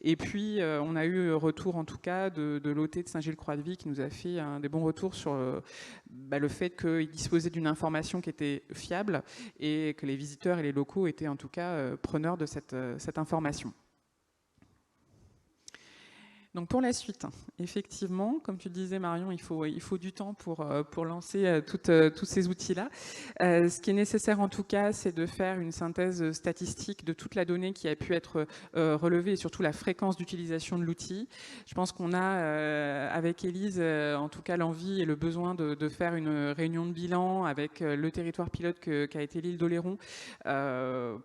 Et puis on a eu retour en tout cas de l'OT de Saint-Gilles-Croix-de-Vie qui nous a fait des bons retours sur le fait qu'il disposait d'une information qui était fiable et que les visiteurs et les locaux étaient en tout cas preneurs de cette information. Donc pour la suite, effectivement, comme tu le disais Marion, il faut du temps pour lancer tous ces outils-là. Ce qui est nécessaire en tout cas, c'est de faire une synthèse statistique de toute la donnée qui a pu être relevée et surtout la fréquence d'utilisation de l'outil. Je pense qu'on a, avec Élise, en tout cas l'envie et le besoin de faire une réunion de bilan avec le territoire pilote qu'a été l'île d'Oléron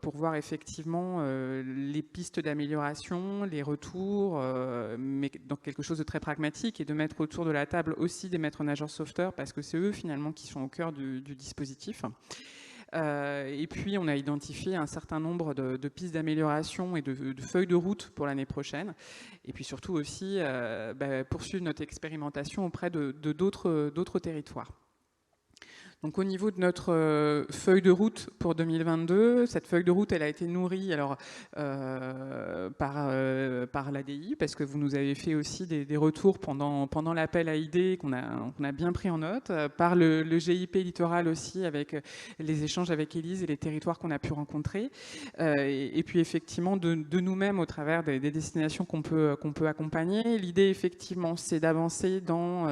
pour voir effectivement les pistes d'amélioration, les retours, mais dans quelque chose de très pragmatique et de mettre autour de la table aussi des maîtres nageurs sauveteurs parce que c'est eux finalement qui sont au cœur du dispositif. Et puis on a identifié un certain nombre de pistes d'amélioration et de feuilles de route pour l'année prochaine. Et puis surtout aussi poursuivre notre expérimentation auprès d'autres territoires. Donc au niveau de notre feuille de route pour 2022, cette feuille de route, elle a été nourrie alors, par l'ADI, parce que vous nous avez fait aussi des retours pendant l'appel à idées qu'on a bien pris en note, par le GIP littoral aussi, avec les échanges avec Élise et les territoires qu'on a pu rencontrer, et puis effectivement de nous-mêmes au travers des destinations qu'on peut accompagner. L'idée effectivement, c'est d'avancer dans,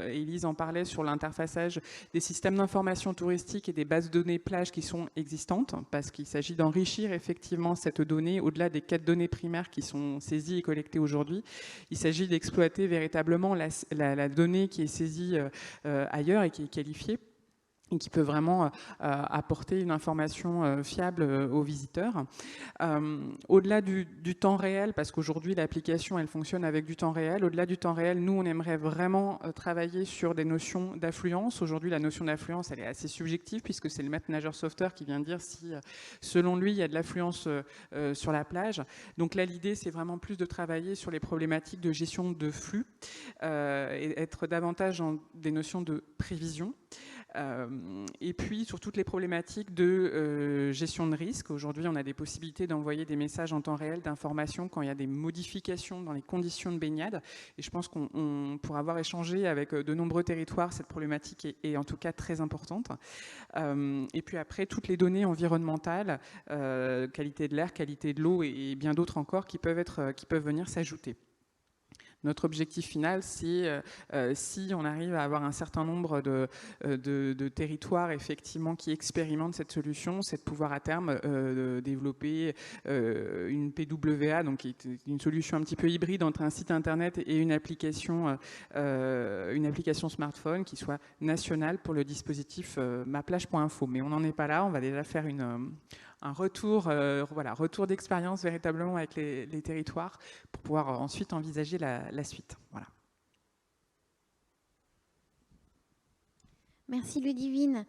Élise en parlait, sur l'interfaçage des systèmes d'information touristique et des bases de données plages qui sont existantes, parce qu'il s'agit d'enrichir effectivement cette donnée au-delà des 4 données primaires qui sont saisies et collectées aujourd'hui. Il s'agit d'exploiter véritablement la donnée qui est saisie ailleurs et qui est qualifiée, et qui peut vraiment apporter une information fiable aux visiteurs. Au-delà du temps réel, parce qu'aujourd'hui l'application elle fonctionne avec du temps réel, au-delà du temps réel, nous on aimerait vraiment travailler sur des notions d'affluence. Aujourd'hui la notion d'affluence elle est assez subjective puisque c'est le maître nageur sauveteur qui vient dire si selon lui il y a de l'affluence sur la plage. Donc là l'idée c'est vraiment plus de travailler sur les problématiques de gestion de flux et être davantage dans des notions de prévision. Et puis sur toutes les problématiques de gestion de risque. Aujourd'hui, on a des possibilités d'envoyer des messages en temps réel d'information quand il y a des modifications dans les conditions de baignade. Et je pense qu'on pourra avoir échangé avec de nombreux territoires. Cette problématique est en tout cas très importante. Et puis après, toutes les données environnementales, qualité de l'air, qualité de l'eau et bien d'autres encore qui peuvent venir s'ajouter. Notre objectif final, c'est si on arrive à avoir un certain nombre de territoires effectivement qui expérimentent cette solution, c'est de pouvoir à terme développer une PWA, donc qui est une solution un petit peu hybride entre un site internet et une application smartphone qui soit nationale pour le dispositif maplage.info. Mais on n'en est pas là, on va déjà faire un retour d'expérience véritablement avec les territoires pour pouvoir ensuite envisager la suite. Voilà. Merci Ludivine.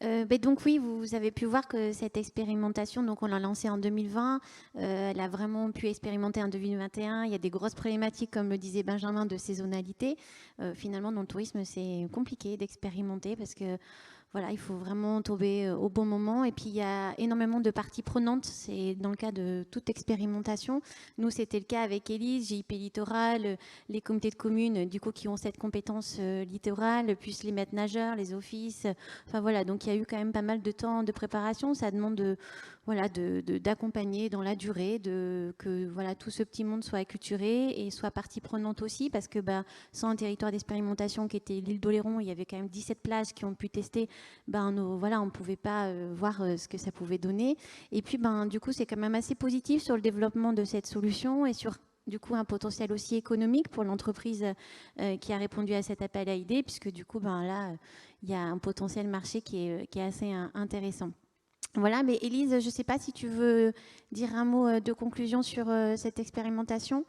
Donc oui, vous avez pu voir que cette expérimentation, donc on l'a lancée en 2020, elle a vraiment pu expérimenter en 2021. Il y a des grosses problématiques, comme le disait Benjamin, de saisonnalité. Finalement, dans le tourisme, c'est compliqué d'expérimenter parce que voilà, il faut vraiment tomber au bon moment. Et puis, il y a énormément de parties prenantes. C'est dans le cas de toute expérimentation. Nous, c'était le cas avec Élise, GIP Littoral, les comités de communes, du coup, qui ont cette compétence littorale, plus les maîtres nageurs, les offices. Enfin, voilà. Donc, il y a eu quand même pas mal de temps de préparation. Ça demande d'accompagner dans la durée, que voilà, tout ce petit monde soit acculturé et soit partie prenante aussi, parce que sans un territoire d'expérimentation qui était l'île d'Oléron, il y avait quand même 17 plages qui ont pu tester, on ne pouvait pas voir ce que ça pouvait donner. Et puis, du coup, c'est quand même assez positif sur le développement de cette solution et sur du coup un potentiel aussi économique pour l'entreprise qui a répondu à cet appel à idées, puisque du coup, là, il y a un potentiel marché qui est assez intéressant. Voilà, mais Élise, je ne sais pas si tu veux dire un mot de conclusion sur cette expérimentation.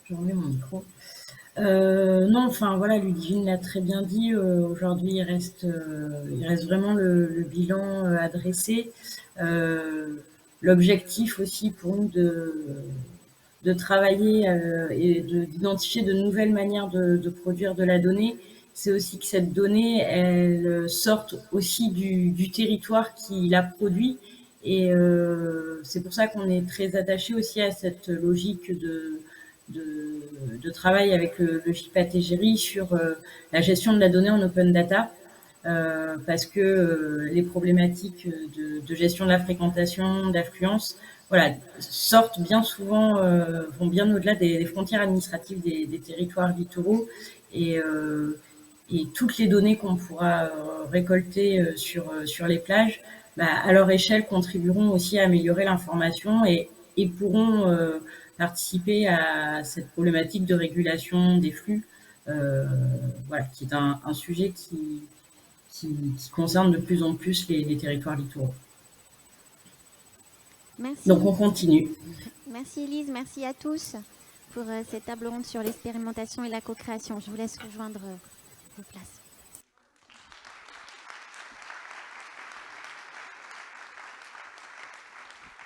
Je remets mon micro. Non, enfin voilà, Ludivine l'a très bien dit. Aujourd'hui, il reste vraiment le bilan à dresser. L'objectif aussi pour nous de travailler et d'identifier de nouvelles manières de produire de la donnée, c'est aussi que cette donnée, elle sorte aussi du territoire qui la produit. Et c'est pour ça qu'on est très attaché aussi à cette logique de travail avec le JPAT Égérie sur la gestion de la donnée en open data. parce que les problématiques de gestion de la fréquentation, d'affluence, voilà, sortent bien souvent, vont bien au-delà des frontières administratives des territoires littoraux, et toutes les données qu'on pourra récolter sur les plages, à leur échelle, contribueront aussi à améliorer l'information et pourront participer à cette problématique de régulation des flux, voilà, qui est un sujet qui concerne de plus en plus les territoires littoraux. Merci. Donc on continue. Merci Elise, merci à tous pour cette table ronde sur l'expérimentation et la co-création. Je vous laisse rejoindre vos places.